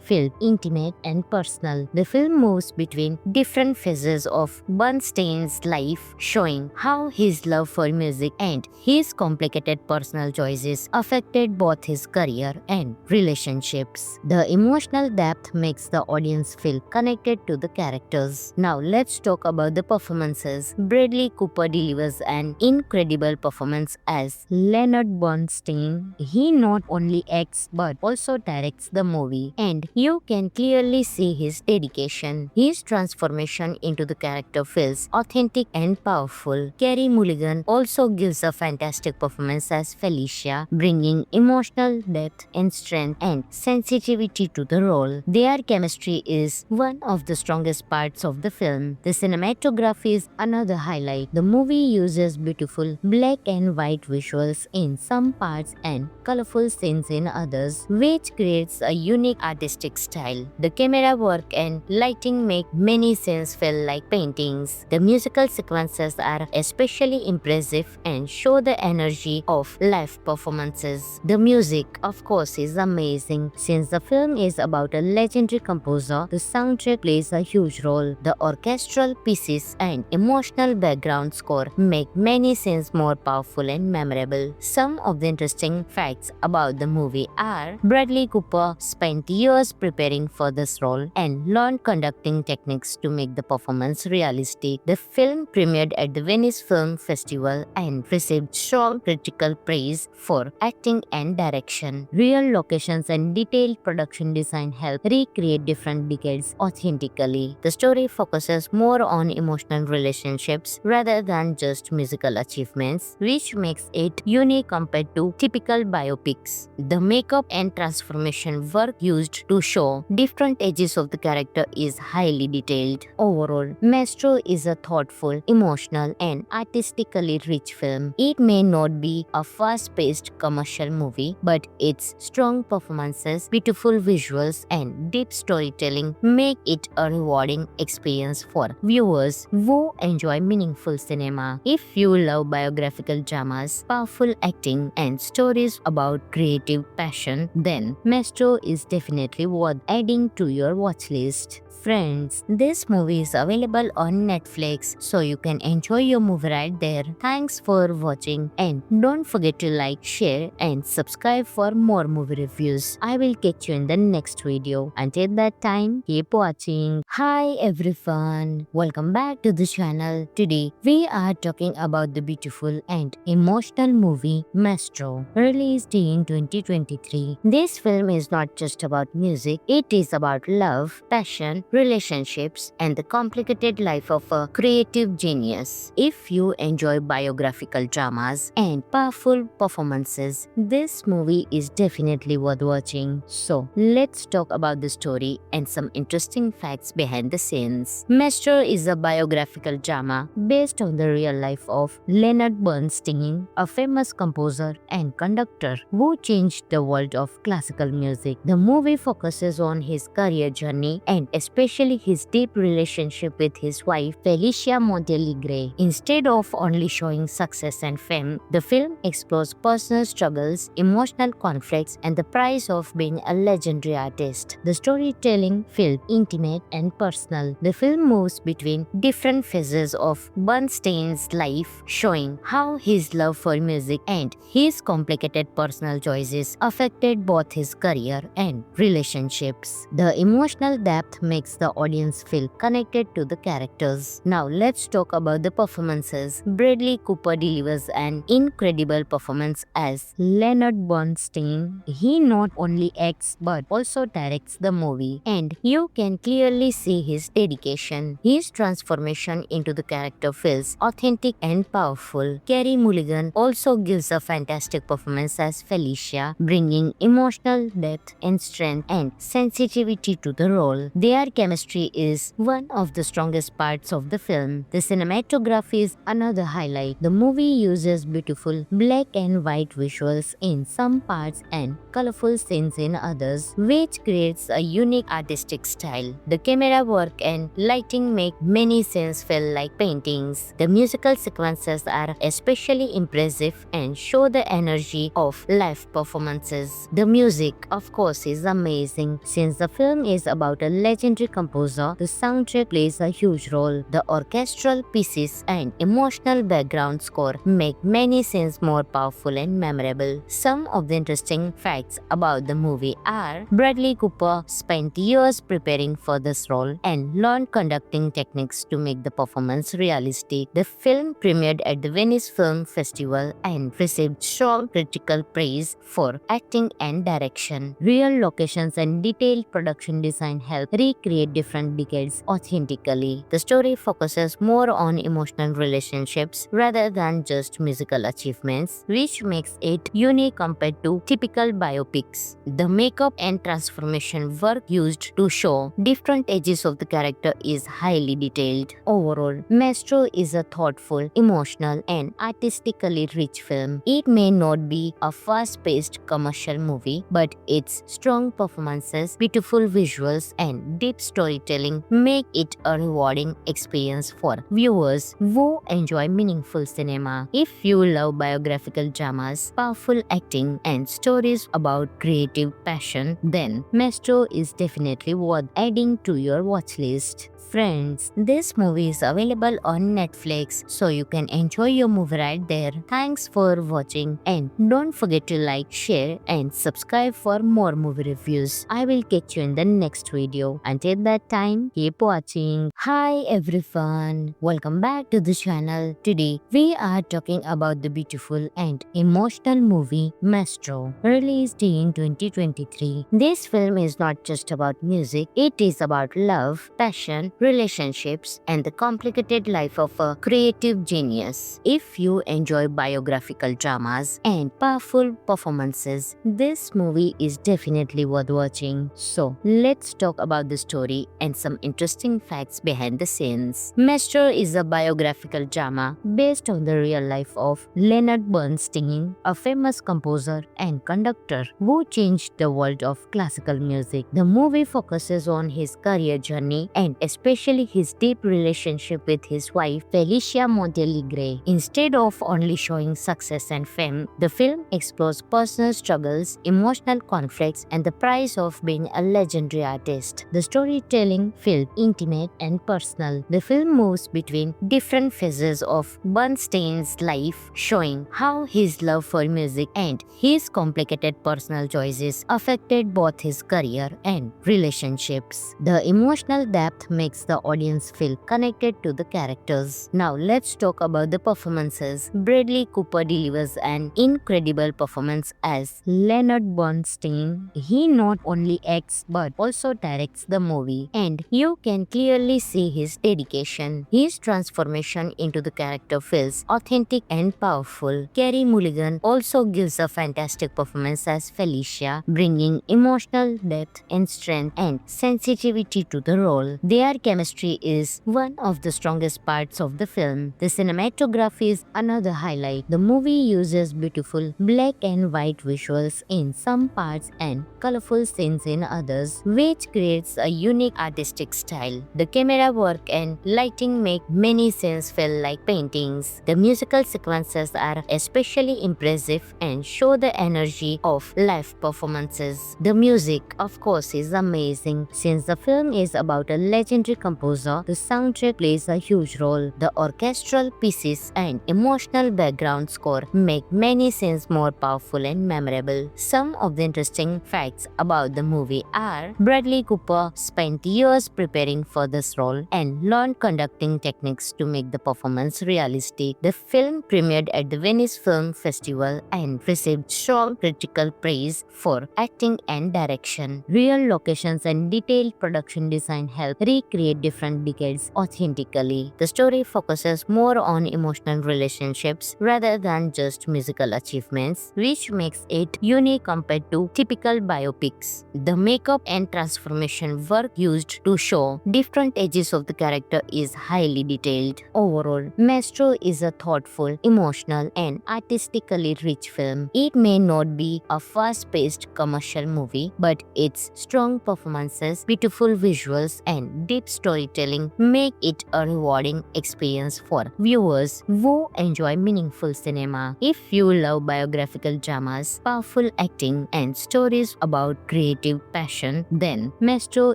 feels intimate and personal. The film moves between different phases of Bernstein's life, showing how his love for music and his complicated personal choices affected both his career and relationships. The emotional depth makes makes the audience feel connected to the characters. Now let's talk about the performances. Bradley Cooper delivers an incredible performance as Leonard Bernstein. He not only acts but also directs the movie, and you can clearly see his dedication. His transformation into the character feels authentic and powerful. Carey Mulligan also gives a fantastic performance as Felicia, bringing emotional depth and strength and sensitivity to the role. Their chemistry is one of the strongest parts of the film. The cinematography is another highlight. The movie uses beautiful black and white visuals in some parts and colorful scenes in others, which creates a unique artistic style. The camera work and lighting make many scenes feel like paintings. The musical sequences are especially impressive and show the energy of live performances. The music, of course, is amazing. Since the film is about a legendary composer, the soundtrack plays a huge role. The orchestral pieces and emotional background score make many scenes more powerful and memorable. Some of the interesting facts about the movie are Bradley Cooper spent years preparing for this role and learned conducting techniques to make the performance realistic. The film premiered at the Venice Film Festival and received strong critical praise for acting and direction. Real locations and detailed production design help recreate different decades authentically. The story focuses more on emotional relationships rather than just musical achievements, which makes it unique compared to typical biopics. The makeup and transformation work used to show different ages of the character is highly detailed. Overall, Maestro is a thoughtful, emotional, and artistically rich film. It may not be a fast-paced commercial movie, but its strong performances, beautiful visuals, and deep storytelling make it a rewarding experience for viewers who enjoy meaningful cinema. If you love biographical dramas, powerful acting, and stories about creative passion, then Maestro is definitely worth adding to your watch list. Friends, this movie is available on Netflix, so you can enjoy your movie right there. Thanks for watching, and don't forget to like, share, and subscribe for more movie reviews. I will catch you in the next video. Until that time, keep watching. Hi everyone, welcome back to the channel. Today we are talking about the beautiful and emotional movie Maestro, released in 2023. This film is not just about music, it is about love, passion, relationships, and the complicated life of a creative genius. If you enjoy biographical dramas and powerful performances, this movie is definitely worth watching. So, let's talk about the story and some interesting facts behind the scenes. Maestro is a biographical drama based on the real life of Leonard Bernstein, a famous composer and conductor who changed the world of classical music. The movie focuses on his career journey and especially his deep relationship with his wife Felicia Montealegre. Instead of only showing success and fame, the film explores personal struggles, emotional conflicts, and the price of being a legendary artist. The storytelling feels intimate and personal. The film moves between different phases of Bernstein's life, showing how his love for music and his complicated personal choices affected both his career and relationships. The emotional depth makes the audience feel connected to the characters. Now let's talk about the performances. Bradley Cooper delivers an incredible performance as Leonard Bernstein. He not only acts but also directs the movie, and you can clearly see his dedication. His transformation into the character feels authentic and powerful. Carey Mulligan also gives a fantastic performance as Felicia, bringing emotional depth and strength and sensitivity to the role. Their chemistry is one of the strongest parts of the film. The cinematography is another highlight. The movie uses beautiful black and white visuals in some parts and colorful scenes in others, which creates a unique artistic style. The camera work and lighting make many scenes feel like paintings. The musical sequences are especially impressive and show the energy of live performances. The music, of course, is amazing. Since the film is about a legendary composer, the soundtrack plays a huge role. The orchestral pieces and emotional background score make many scenes more powerful and memorable. Some of the interesting facts about the movie are Bradley Cooper spent years preparing for this role and learned conducting techniques to make the performance realistic. The film premiered at the Venice Film Festival and received strong critical praise for acting and direction. Real locations and detailed production design help recreate different decades authentically. The story focuses more on emotional relationships rather than just musical achievements, which makes it unique compared to typical biopics. The makeup and transformation work used to show different ages of the character is highly detailed. Overall, Maestro is a thoughtful, emotional, and artistically rich film. It may not be a fast-paced commercial movie, but its strong performances, beautiful visuals, and deep storytelling make it a rewarding experience for viewers who enjoy meaningful cinema. If you love biographical dramas, powerful acting, and stories about creative passion, then Maestro is definitely worth adding to your watch list. Friends, this movie is available on Netflix, so you can enjoy your movie right there. Thanks for watching, and don't forget to like, share, and subscribe for more movie reviews. I will catch you in the next video. Until that time, keep watching. Hi everyone, welcome back to the channel. Today we are talking about the beautiful and emotional movie Maestro, released in 2023. This film is not just about music, it is about love, passion, relationships, and the complicated life of a creative genius. If you enjoy biographical dramas and powerful performances, this movie is definitely worth watching. So, let's talk about the story and some interesting facts behind the scenes. Maestro is a biographical drama based on the real life of Leonard Bernstein, a famous composer and conductor who changed the world of classical music. The movie focuses on his career journey and especially his deep relationship with his wife Felicia Montealegre. Instead of only showing success and fame, the film explores personal struggles, emotional conflicts, and the price of being a legendary artist. The storytelling feels intimate and personal. The film moves between different phases of Bernstein's life, showing how his love for music and his complicated personal choices affected both his career and relationships. The emotional depth makes the audience feel connected to the characters. Now let's talk about the performances. Bradley Cooper delivers an incredible performance as Leonard Bernstein. He not only acts but also directs the movie, and you can clearly see his dedication. His transformation into the character feels authentic and powerful. Carey Mulligan also gives a fantastic performance as Felicia, bringing emotional depth and strength and sensitivity to the role. Their chemistry is one of the strongest parts of the film. The cinematography is another highlight. The movie uses beautiful black and white visuals in some parts and colorful scenes in others, which creates a unique artistic style. The camera work and lighting make many scenes feel like paintings. The musical sequences are especially impressive and show the energy of live performances. The music, of course, is amazing. Since the film is about a legendary composer, the soundtrack plays a huge role. The orchestral pieces and emotional background score make many scenes more powerful and memorable. Some of the interesting facts about the movie are Bradley Cooper spent years preparing for this role and learned conducting techniques to make the performance realistic. The film premiered at the Venice Film Festival and received strong critical praise for acting and direction. Real locations and detailed production design help recreate different decades authentically. The story focuses more on emotional relationships rather than just musical achievements, which makes it unique compared to typical biopics. The makeup and transformation work used to show different ages of the character is highly detailed. Overall, Maestro is a thoughtful, emotional, and artistically rich film. It may not be a fast-paced commercial movie, but its strong performances, beautiful visuals, and deep storytelling make it a rewarding experience for viewers who enjoy meaningful cinema. If you love biographical dramas, powerful acting, and stories about creative passion, then Maestro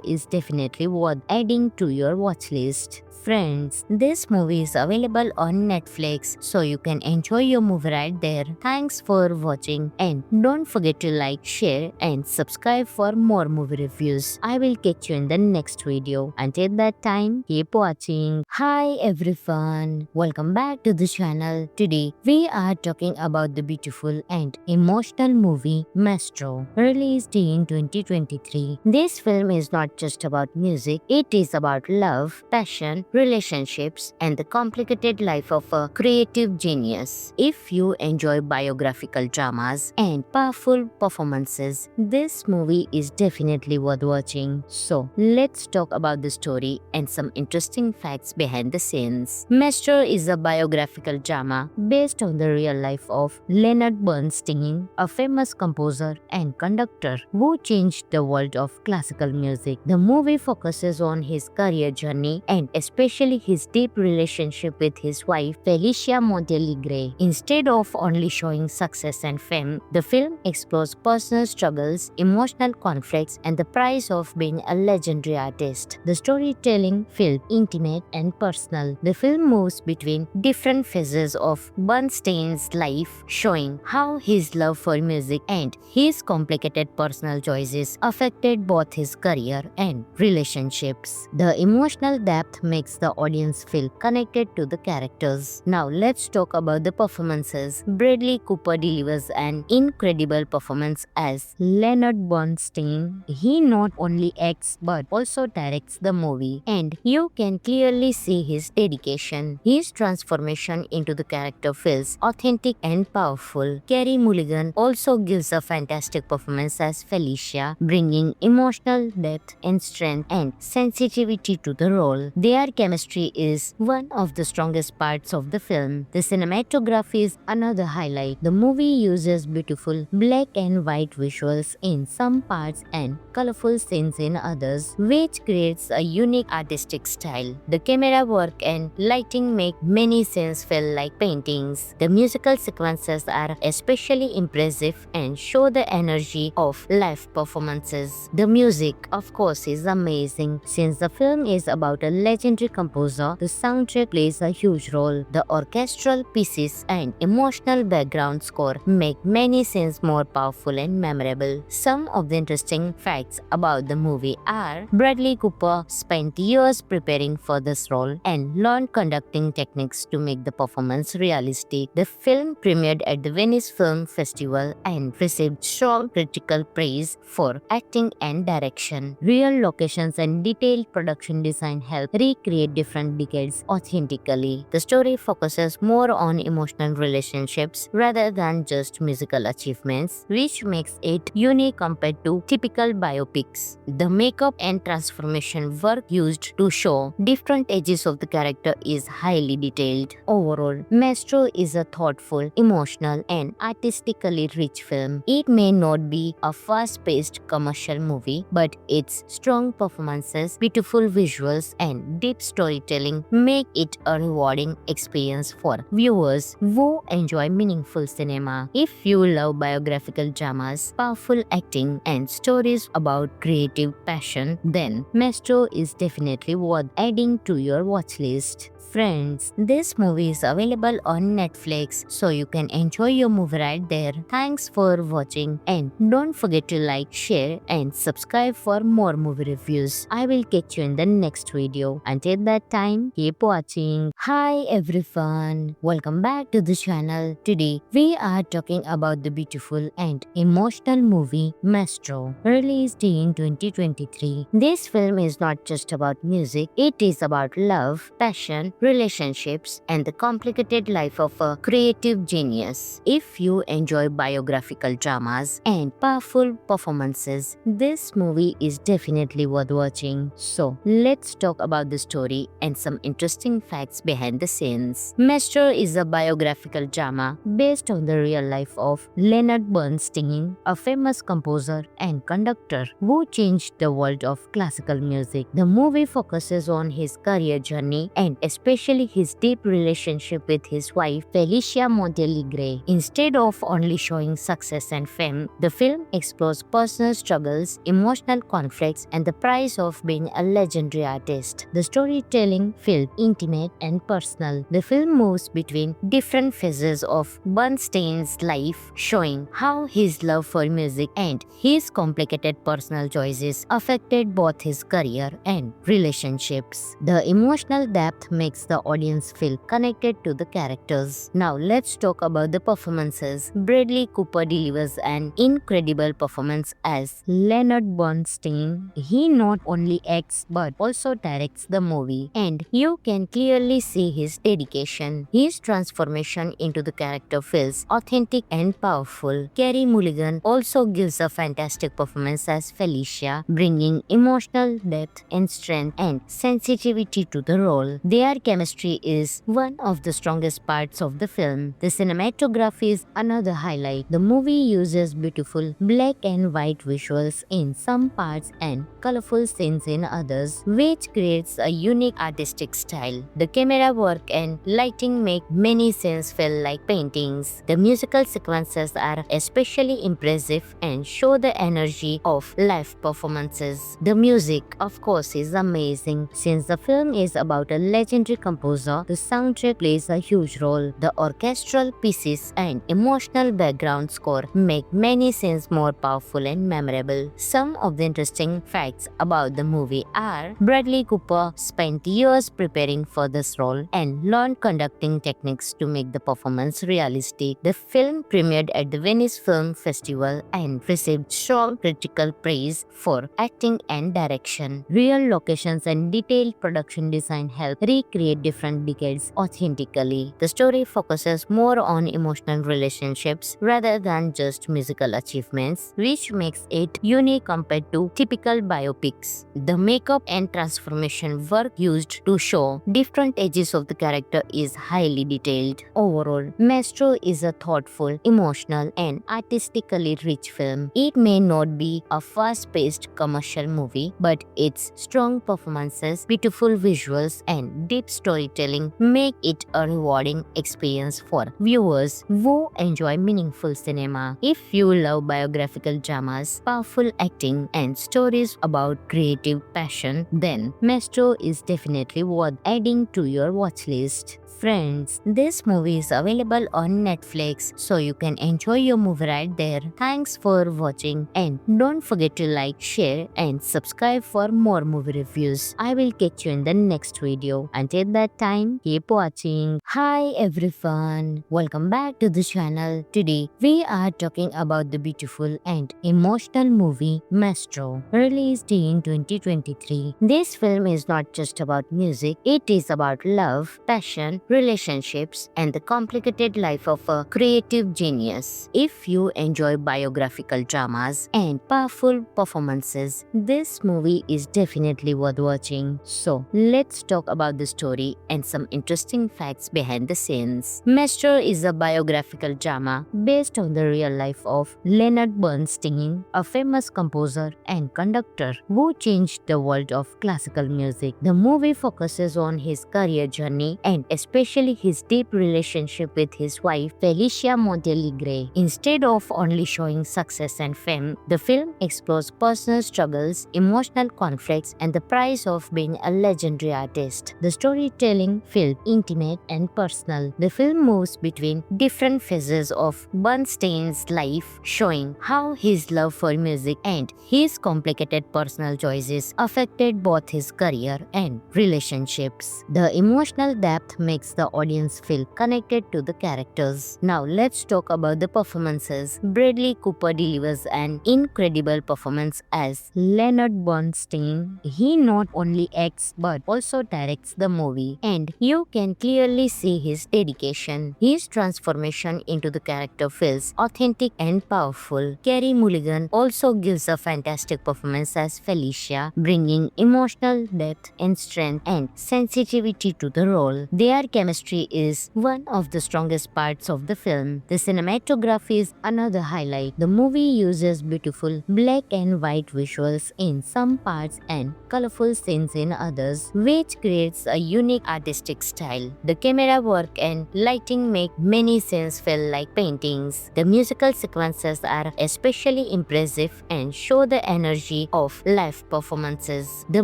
is definitely worth adding to your watch list. Friends, this movie is available on Netflix, so you can enjoy your movie right there. Thanks for watching, and don't forget to like, share, and subscribe for more movie reviews. I will catch you in the next video. Until that time, keep watching. Hi everyone, welcome back to the channel. Today, we are talking about the beautiful and emotional movie Maestro, released in 2023. This film is not just about music, it is about love, passion, relationships, and the complicated life of a creative genius. If you enjoy biographical dramas and powerful performances, this movie is definitely worth watching. So, let's talk about the story and some interesting facts behind the scenes. Maestro is a biographical drama based on the real life of Leonard Bernstein, a famous composer and conductor who changed the world of classical music. The movie focuses on his career journey and especially his deep relationship with his wife Felicia Montealegre. Instead of only showing success and fame, the film explores personal struggles, emotional conflicts, and the price of being a legendary artist. The storytelling feels intimate and personal. The film moves between different phases of Bernstein's life, showing how his love for music and his complicated personal choices affected both his career and relationships. The emotional depth makes the audience feel connected to the characters. Now let's talk about the performances. Bradley Cooper delivers an incredible performance as Leonard Bernstein. He not only acts but also directs the movie, and you can clearly see his dedication. His transformation into the character feels authentic and powerful. Carey Mulligan also gives a fantastic performance as Felicia, bringing emotional depth and strength and sensitivity to the role. Their chemistry is one of the strongest parts of the film. The cinematography is another highlight. The movie uses beautiful black and white visuals in some parts and colorful scenes in others, which creates a unique artistic style. The camera work and lighting make many scenes feel like paintings. The musical sequences are especially impressive and show the energy of live performances. The music, of course, is amazing. Since the film is about a legendary composer, the soundtrack plays a huge role. The orchestral pieces and emotional background score make many scenes more powerful and memorable. Some of the interesting facts about the movie are: Bradley Cooper spent years preparing for this role and learned conducting techniques to make the performance realistic. The film premiered at the Venice Film Festival and received strong critical praise for acting and direction. Real locations and detailed production design help recreate different decades authentically. The story focuses more on emotional relationships rather than just musical achievements, which makes it unique compared to typical biopics. The makeup and transformation work used to show different ages of the character is highly detailed. Overall, Maestro is a thoughtful, emotional, and artistically rich film. It may not be a fast-paced commercial movie, but its strong performances, beautiful visuals, and deep storytelling make it a rewarding experience for viewers who enjoy meaningful cinema. If you love biographical dramas, powerful acting, and stories about creative passion, then Maestro is definitely worth adding to your watch list. Friends, this movie is available on Netflix, so you can enjoy your movie right there. Thanks for watching, and don't forget to like, share, and subscribe for more movie reviews. I will catch you in the next video. Until that time, keep watching. Hi everyone, welcome back to the channel. Today, we are talking about the beautiful and emotional movie Maestro, released in 2023. This film is not just about music, it is about love, passion, relationships, and the complicated life of a creative genius. If you enjoy biographical dramas and powerful performances, this movie is definitely worth watching. So, let's talk about the story and some interesting facts behind the scenes. Maestro is a biographical drama based on the real life of Leonard Bernstein, a famous composer and conductor who changed the world of classical music. The movie focuses on his career journey and especially his deep relationship with his wife Felicia Montealegre. Instead of only showing success and fame, the film explores personal struggles, emotional conflicts, and the price of being a legendary artist. The storytelling feels intimate and personal. The film moves between different phases of Bernstein's life, showing how his love for music and his complicated personal choices affected both his career and relationships. The emotional depth makes the audience feel connected to the characters. Now let's talk about the performances. Bradley Cooper delivers an incredible performance as Leonard Bernstein. He not only acts but also directs the movie, and you can clearly see his dedication. His transformation into the character feels authentic and powerful. Carey Mulligan also gives a fantastic performance as Felicia, bringing emotional depth and strength and sensitivity to the role. Their chemistry is one of the strongest parts of the film. The cinematography is another highlight. The movie uses beautiful black and white visuals in some parts and colorful scenes in others, which creates a unique artistic style. The camera work and lighting make many scenes feel like paintings. The musical sequences are especially impressive and show the energy of live performances. The music, of course, is amazing. Since the film is about a legendary composer, the soundtrack plays a huge role. The orchestral pieces and emotional background score make many scenes more powerful and memorable. Some of the interesting facts about the movie are Bradley Cooper spent years preparing for this role and learned conducting techniques to make the performance realistic. The film premiered at the Venice Film Festival and received strong critical praise for acting and direction. Real locations and detailed production design help recreate different decades authentically. The story focuses more on emotional relationships rather than just musical achievements, which makes it unique compared to typical biopics. The makeup and transformation work used to show different ages of the character is highly detailed. Overall, Maestro is a thoughtful, emotional, and artistically rich film. It may not be a fast-paced commercial movie, but its strong performances, beautiful visuals, and deep storytelling make it a rewarding experience for viewers who enjoy meaningful cinema. If you love biographical dramas, powerful acting, and stories about creative passion, then Maestro is definitely worth adding to your watch list. Friends, this movie is available on Netflix, so you can enjoy your movie right there. Thanks for watching, and don't forget to like, share, and subscribe for more movie reviews. I will catch you in the next video. Until that time, keep watching. Hi everyone, welcome back to the channel. Today, we are talking about the beautiful and emotional movie Maestro, released in 2023. This film is not just about music, it is about love, passion, relationships, and the complicated life of a creative genius. If you enjoy biographical dramas and powerful performances, this movie is definitely worth watching. So, let's talk about the story and some interesting facts behind the scenes. Maestro is a biographical drama based on the real life of Leonard Bernstein, a famous composer and conductor who changed the world of classical music. The movie focuses on his career journey and especially his deep relationship with his wife Felicia Montealegre. Instead of only showing success and fame, the film explores personal struggles, emotional conflicts, and the price of being a legendary artist. The storytelling feels intimate and personal. The film moves between different phases of Bernstein's life, showing how his love for music and his complicated personal choices affected both his career and relationships. The emotional depth makes the audience feel connected to the characters. Now let's talk about the performances. Bradley Cooper delivers an incredible performance as Leonard Bernstein. He not only acts but also directs the movie. movie, and you can clearly see his dedication. His transformation into the character feels authentic and powerful. Carey Mulligan also gives a fantastic performance as Felicia, bringing emotional depth and strength and sensitivity to the role. Their chemistry is one of the strongest parts of the film. The cinematography is another highlight. The movie uses beautiful black and white visuals in some parts and colorful scenes in others, which creates a unique artistic style. The camera work and lighting make many scenes feel like paintings. The musical sequences are especially impressive and show the energy of live performances. The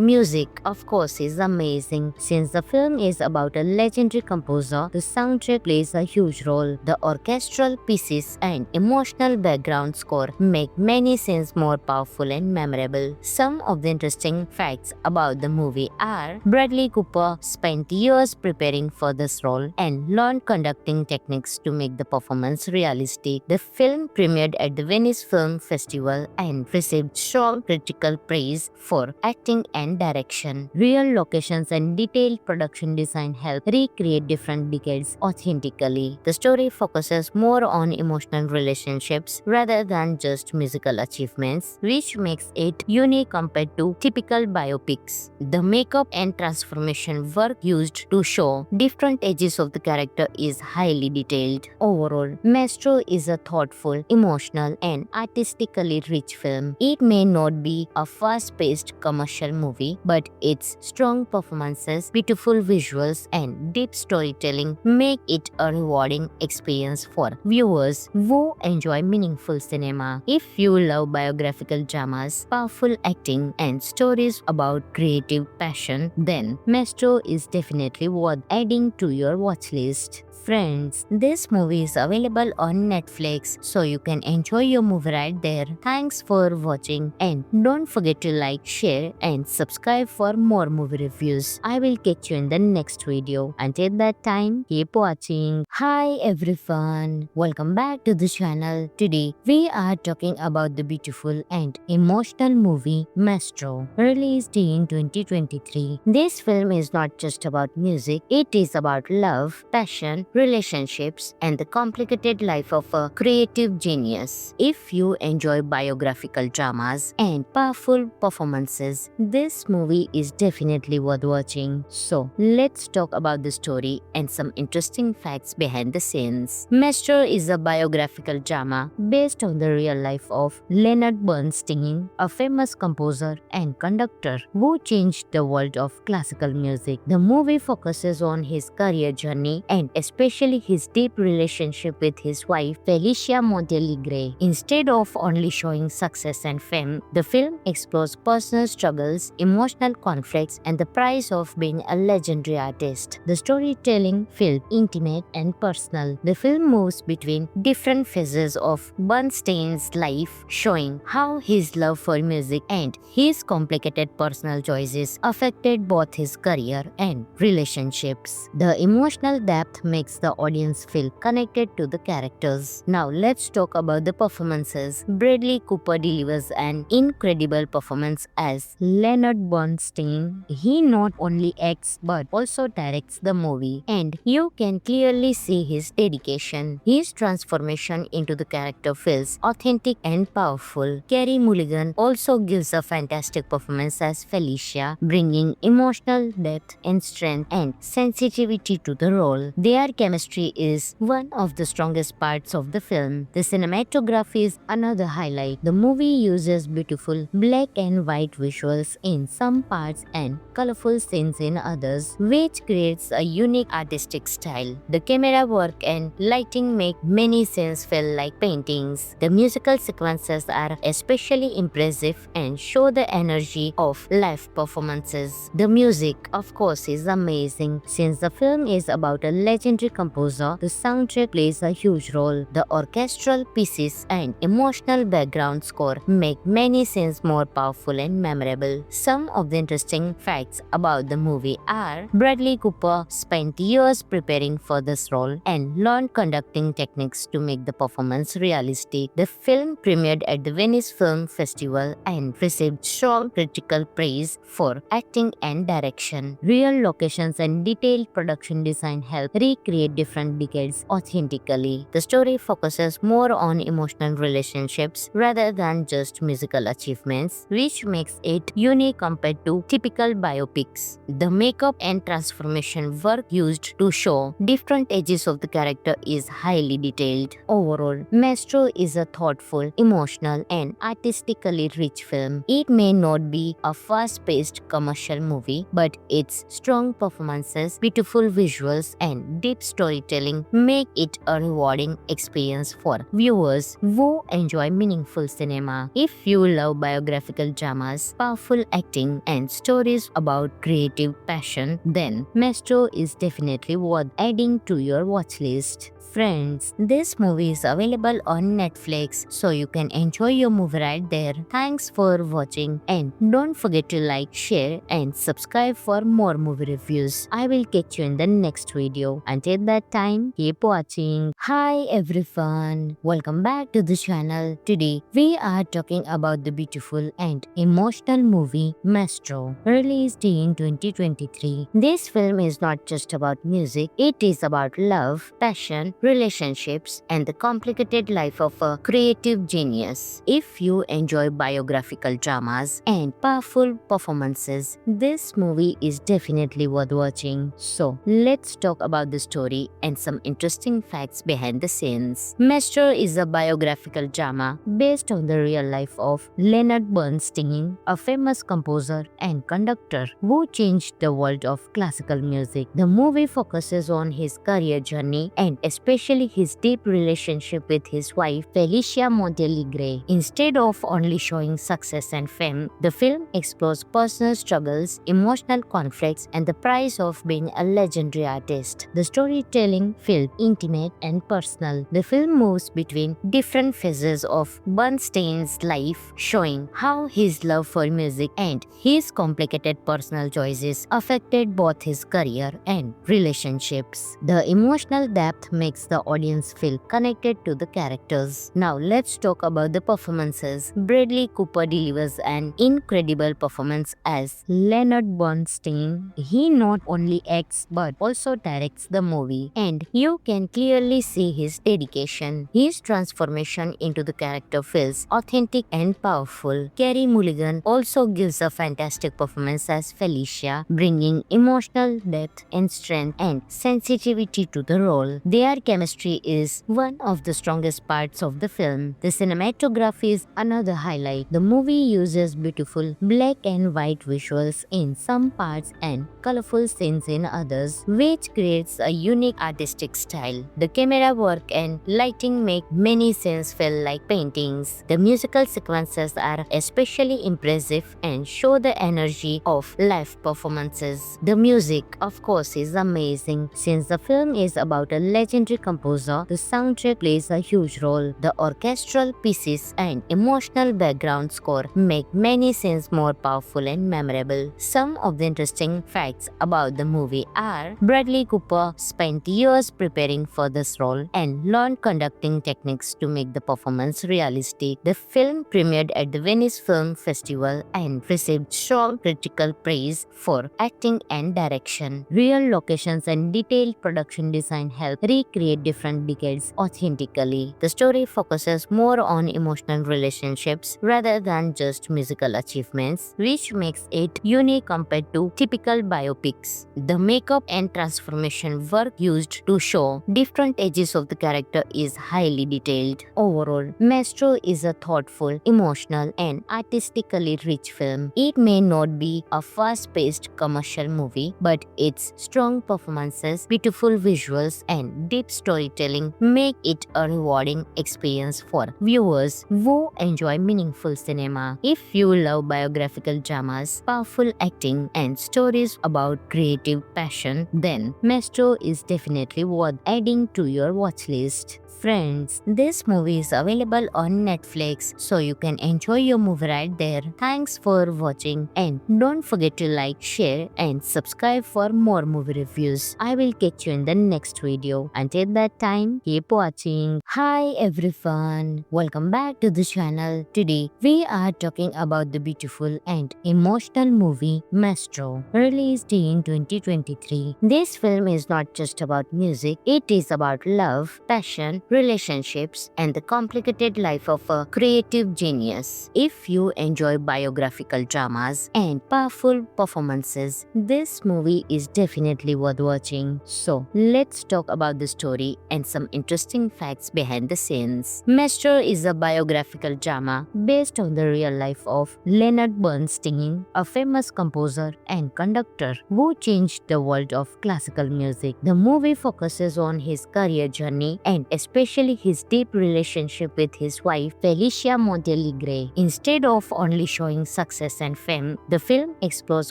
music, of course, is amazing. Since the film is about a legendary composer, the soundtrack plays a huge role. The orchestral pieces and emotional background score make many scenes more powerful and memorable. Some of the interesting facts about the movie are Bradley Cooper spent years preparing for this role and learned conducting techniques to make the performance realistic. The film premiered at the Venice Film Festival and received strong critical praise for acting and direction. Real locations and detailed production design help recreate different decades authentically. The story focuses more on emotional relationships rather than just musical achievements, which makes it unique compared to typical biopics. The makeup and transformation work used to show different ages of the character is highly detailed. Overall, Maestro is a thoughtful, emotional, and artistically rich film. It may not be a fast-paced commercial movie, but its strong performances, beautiful visuals, and deep storytelling make it a rewarding experience for viewers who enjoy meaningful cinema. If you love biographical dramas, powerful acting, and stories about creative passion, then Maestro is definitely worth adding to your watch list. Friends, this movie is available on Netflix, so you can enjoy your movie right there. Thanks for watching, and don't forget to like, share, and subscribe for more movie reviews. I will catch you in the next video. Until that time, keep watching. Hi everyone, welcome back to the channel. Today, we are talking about the beautiful and emotional movie Maestro, released in 2023. This film is not just about music, it is about love, passion, relationships, and the complicated life of a creative genius. If you enjoy biographical dramas and powerful performances, this movie is definitely worth watching. So, let's talk about the story and some interesting facts behind the scenes. Maestro is a biographical drama based on the real life of Leonard Bernstein, a famous composer and conductor who changed the world of classical music. The movie focuses on his career journey and especially his deep relationship with his wife Felicia Montealegre. Instead of only showing success and fame, the film explores personal struggles, emotional conflicts, and the price of being a legendary artist. The storytelling feels intimate and personal. The film moves between different phases of Bernstein's life, showing how his love for music and his complicated personal choices affected both his career and relationships. The emotional depth makes the audience feel connected to the characters. Now let's talk about the performances. Bradley Cooper delivers an incredible performance as Leonard Bernstein. He not only acts but also directs the movie, and you can clearly see his dedication. His transformation into the character feels authentic and powerful. Carey Mulligan also gives a fantastic performance as Felicia, bringing emotional depth and strength and sensitivity to the role. Their chemistry is one of the strongest parts of the film. The cinematography is another highlight. The movie uses beautiful black and white visuals in some parts and colorful scenes in others, which creates a unique artistic style. The camera work and lighting make many scenes feel like paintings. The musical sequences are especially impressive and show the energy of live performances. The music, of course, is amazing. Since the film is about a legendary legendary composer, the soundtrack plays a huge role. The orchestral pieces and emotional background score make many scenes more powerful and memorable. Some of the interesting facts about the movie are Bradley Cooper spent years preparing for this role and learned conducting techniques to make the performance realistic. The film premiered at the Venice Film Festival and received strong critical praise for acting and direction. Real locations and detailed production design help recreate different decades authentically. The story focuses more on emotional relationships rather than just musical achievements, which makes it unique compared to typical biopics. The makeup and transformation work used to show different ages of the character is highly detailed. Overall, Maestro is a thoughtful, emotional, and artistically rich film. It may not be a fast-paced commercial movie, but its strong performances, beautiful visuals, and deep storytelling make it a rewarding experience for viewers who enjoy meaningful cinema. If you love biographical dramas, powerful acting, and stories about creative passion, then Maestro is definitely worth adding to your watch list. Friends, this movie is available on Netflix, so you can enjoy your movie right there. Thanks for watching, and don't forget to like, share, and subscribe for more movie reviews. I will catch you in the next video. Until that time, keep watching. Hi everyone, welcome back to the channel. Today, we are talking about the beautiful and emotional movie Maestro, released in 2023. This film is not just about music, it is about love, passion, relationships, and the complicated life of a creative genius. If you enjoy biographical dramas and powerful performances, this movie is definitely worth watching. So, let's talk about the story and some interesting facts behind the scenes. Maestro is a biographical drama based on the real life of Leonard Bernstein, a famous composer and conductor who changed the world of classical music. The movie focuses on his career journey and especially his deep relationship with his wife Felicia Montealegre. Instead of only showing success and fame, the film explores personal struggles, emotional conflicts, and the price of being a legendary artist. The storytelling feels intimate and personal. The film moves between different phases of Bernstein's life, showing how his love for music and his complicated personal choices affected both his career and relationships. The emotional depth makes the audience feel connected to the characters. Now let's talk about the performances. Bradley Cooper delivers an incredible performance as Leonard Bernstein. He not only acts but also directs the movie, and you can clearly see his dedication. His transformation into the character feels authentic and powerful. Carey Mulligan also gives a fantastic performance as Felicia, bringing emotional depth and strength and sensitivity to the role. Their chemistry is one of the strongest parts of the film. The cinematography is another highlight. The movie uses beautiful black and white visuals in some parts and colorful scenes in others, which creates a unique artistic style. The camera work and lighting make many scenes feel like paintings. The musical sequences are especially impressive and show the energy of live performances. The music, of course, is amazing. Since the film is about a legendary composer, the soundtrack plays a huge role. The orchestral pieces and emotional background score make many scenes more powerful and memorable. Some of the interesting facts about the movie are Bradley Cooper spent years preparing for this role and learned conducting techniques to make the performance realistic. The film premiered at the Venice Film Festival and received strong critical praise for acting and direction. Real locations and detailed production design help recreate different decades authentically. The story focuses more on emotional relationships rather than just musical achievements, which makes it unique compared to typical biopics. The makeup and transformation work used to show different ages of the character is highly detailed. Overall, Maestro is a thoughtful, emotional, and artistically rich film. It may not be a fast-paced commercial movie, but its strong performances, beautiful visuals, and deep storytelling make it a rewarding experience for viewers who enjoy meaningful cinema. If you love biographical dramas, powerful acting, and stories about creative passion, then Maestro is is definitely worth adding to your watch list. Friends, this movie is available on Netflix, so you can enjoy your movie right there. Thanks for watching and don't forget to like, share and subscribe for more movie reviews. I will catch you in the next video. Until that time, keep watching. Hi everyone, welcome back to the channel. Today, we are talking about the beautiful and emotional movie Maestro, released in 2023. This film is not just about music, it is about love, passion, relationships, and the complicated life of a creative genius. If you enjoy biographical dramas and powerful performances, this movie is definitely worth watching. So, let's talk about the story and some interesting facts behind the scenes. Maestro is a biographical drama based on the real life of Leonard Bernstein, a famous composer and conductor who changed the world of classical music. The movie focuses on his career journey and especially his deep relationship with his wife Felicia Montealegre. Instead of only showing success and fame, the film explores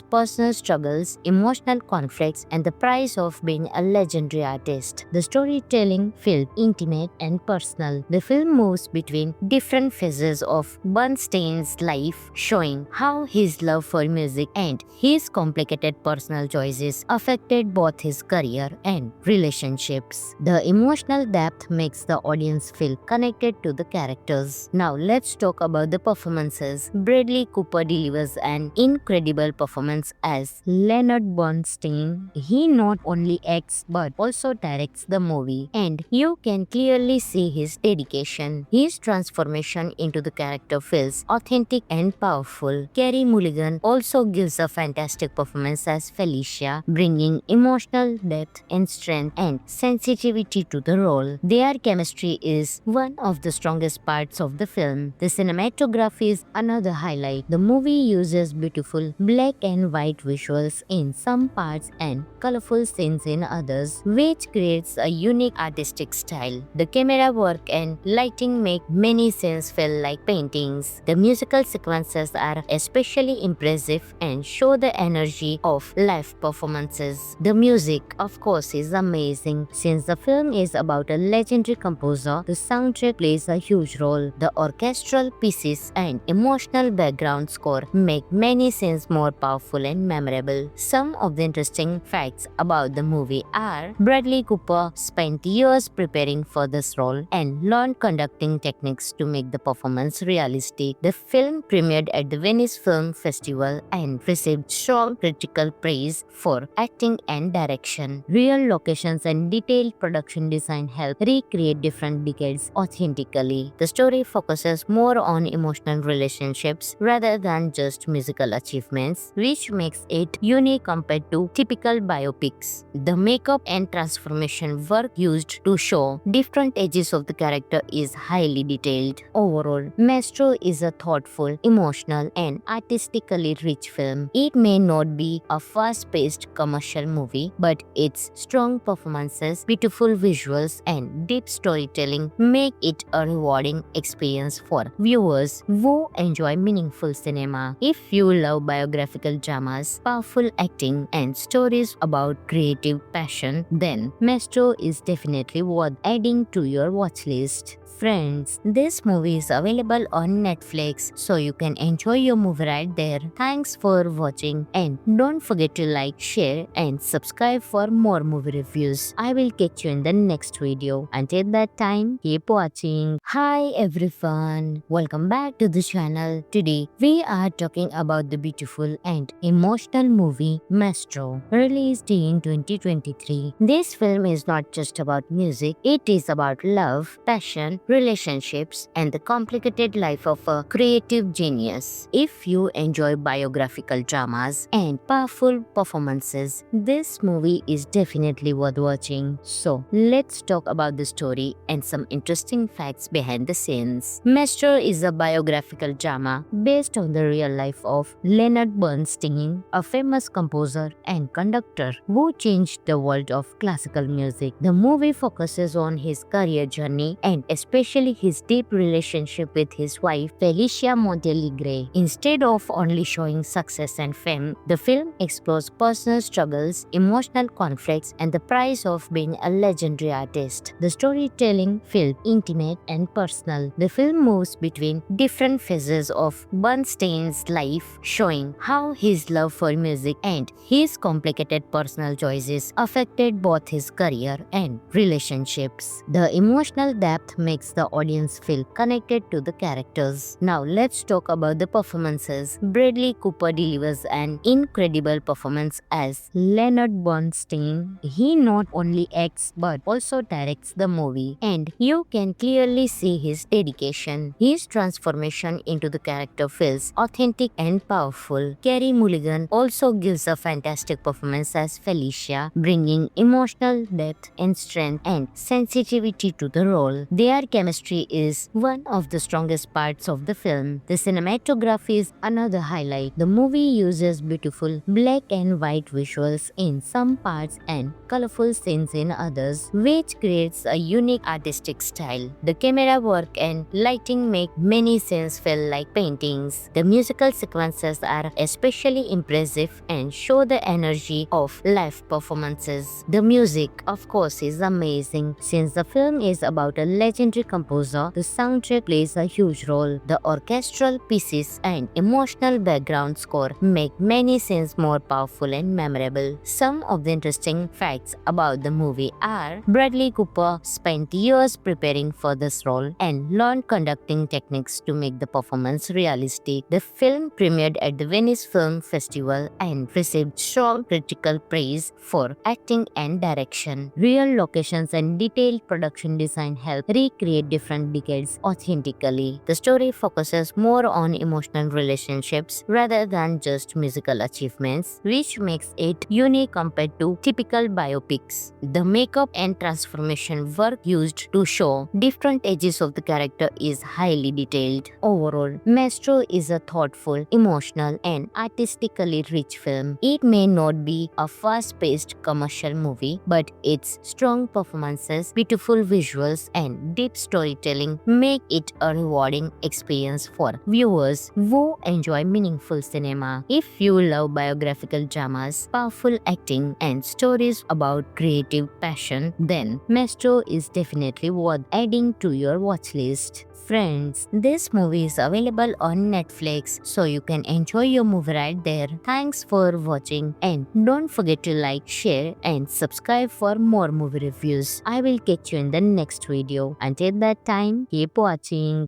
personal struggles, emotional conflicts, and the price of being a legendary artist. The storytelling feels intimate and personal. The film moves between different phases of Bernstein's life, showing how his love for music and his complicated personal choices affected both his career and relationships. The emotional depth makes the audience feel connected to the characters. Now let's talk about the performances. Bradley Cooper delivers an incredible performance as Leonard Bernstein. He not only acts but also directs the movie, and you can clearly see his dedication. His transformation into the character feels authentic and powerful. Carey Mulligan also gives a fantastic performance as Felicia, bringing emotional depth and strength and sensitivity to the role. Their chemistry is one of the strongest parts of the film. The cinematography is another highlight. The movie uses beautiful black and white visuals in some parts and colorful scenes in others, which creates a unique artistic style. The camera work and lighting make many scenes feel like paintings. The musical sequences are especially impressive and show the energy of live performances. The music, of course, is amazing. Since the film is about a legendary composer, the soundtrack plays a huge role. The orchestral pieces and emotional background score make many scenes more powerful and memorable. Some of the interesting facts about the movie are: Bradley Cooper spent years preparing for this role and learned conducting techniques to make the performance realistic. The film premiered at the Venice Film Festival and received strong critical praise for acting and direction. Real locations and detailed production design help recreate different decades authentically. The story focuses more on emotional relationships rather than just musical achievements, which makes it unique compared to typical biopics. The makeup and transformation work used to show different ages of the character is highly detailed. Overall, Maestro is a thoughtful, emotional, and artistically rich film. It may not be a fast-paced commercial movie, but its strong performances, beautiful visuals, and deep storytelling make it a rewarding experience for viewers who enjoy meaningful cinema. If you love biographical dramas, powerful acting, and stories about creative passion, then Maestro is definitely worth adding to your watch list. Friends, this movie is available on Netflix, so you can enjoy your movie right there. Thanks for watching and don't forget to like, share and subscribe for more movie reviews. I will catch you in the next video. Until that time, keep watching. Hi everyone, welcome back to the channel. Today, we are talking about the beautiful and emotional movie Maestro, released in 2023. This film is not just about music, it is about love, passion, relationships, and the complicated life of a creative genius. If you enjoy biographical dramas and powerful performances, this movie is definitely worth watching. So, let's talk about the story story and some interesting facts behind the scenes. Maestro is a biographical drama based on the real life of Leonard Bernstein, a famous composer and conductor who changed the world of classical music. The movie focuses on his career journey and especially his deep relationship with his wife Felicia Montealegre. Instead of only showing success and fame, the film explores personal struggles, emotional conflicts, and the price of being a legendary artist. The storytelling feels intimate and personal. The film moves between different phases of Bernstein's life, showing how his love for music and his complicated personal choices affected both his career and relationships. The emotional depth makes the audience feel connected to the characters. Now let's talk about the performances. Bradley Cooper delivers an incredible performance as Leonard Bernstein. He not only acts but also directs the movie, and you can clearly see his dedication. His transformation into the character feels authentic and powerful. Carey Mulligan also gives a fantastic performance as Felicia, bringing emotional depth and strength and sensitivity to the role. Their chemistry is one of the strongest parts of the film. The cinematography is another highlight. The movie uses beautiful black and white visuals in some parts and colorful scenes in others, which creates a unique artistic style. The camera work and lighting make many scenes feel like paintings. The musical sequences are especially impressive and show the energy of live performances. The music, of course, is amazing. Since the film is about a legendary composer, the soundtrack plays a huge role. The orchestral pieces and emotional background score make many scenes more powerful and memorable. Some of the interesting facts about the movie are Bradley Cooper spent years preparing for this role and learned conducting techniques to make the performance realistic. The film premiered at the Venice Film Festival and received strong critical praise for acting and direction. Real locations and detailed production design help recreate different decades authentically. The story focuses more on emotional relationships rather than just musical achievements, which makes it unique compared to typical biopics. The makeup and transformation work used to show different ages of the character is highly detailed. Overall, Maestro is a thoughtful, emotional, and artistically rich film. It may not be a fast-paced commercial movie, but its strong performances, beautiful visuals, and deep storytelling make it a rewarding experience for viewers who enjoy meaningful cinema. If you love biographical dramas, powerful acting, and stories about creative passion, then Maestro is definitely worth adding to your watch list. Friends, this movie is available on Netflix, so you can enjoy your movie right there. Thanks for watching, and don't forget to like, share, and subscribe for more movie reviews. I will catch you in the next video. Until that time, keep watching.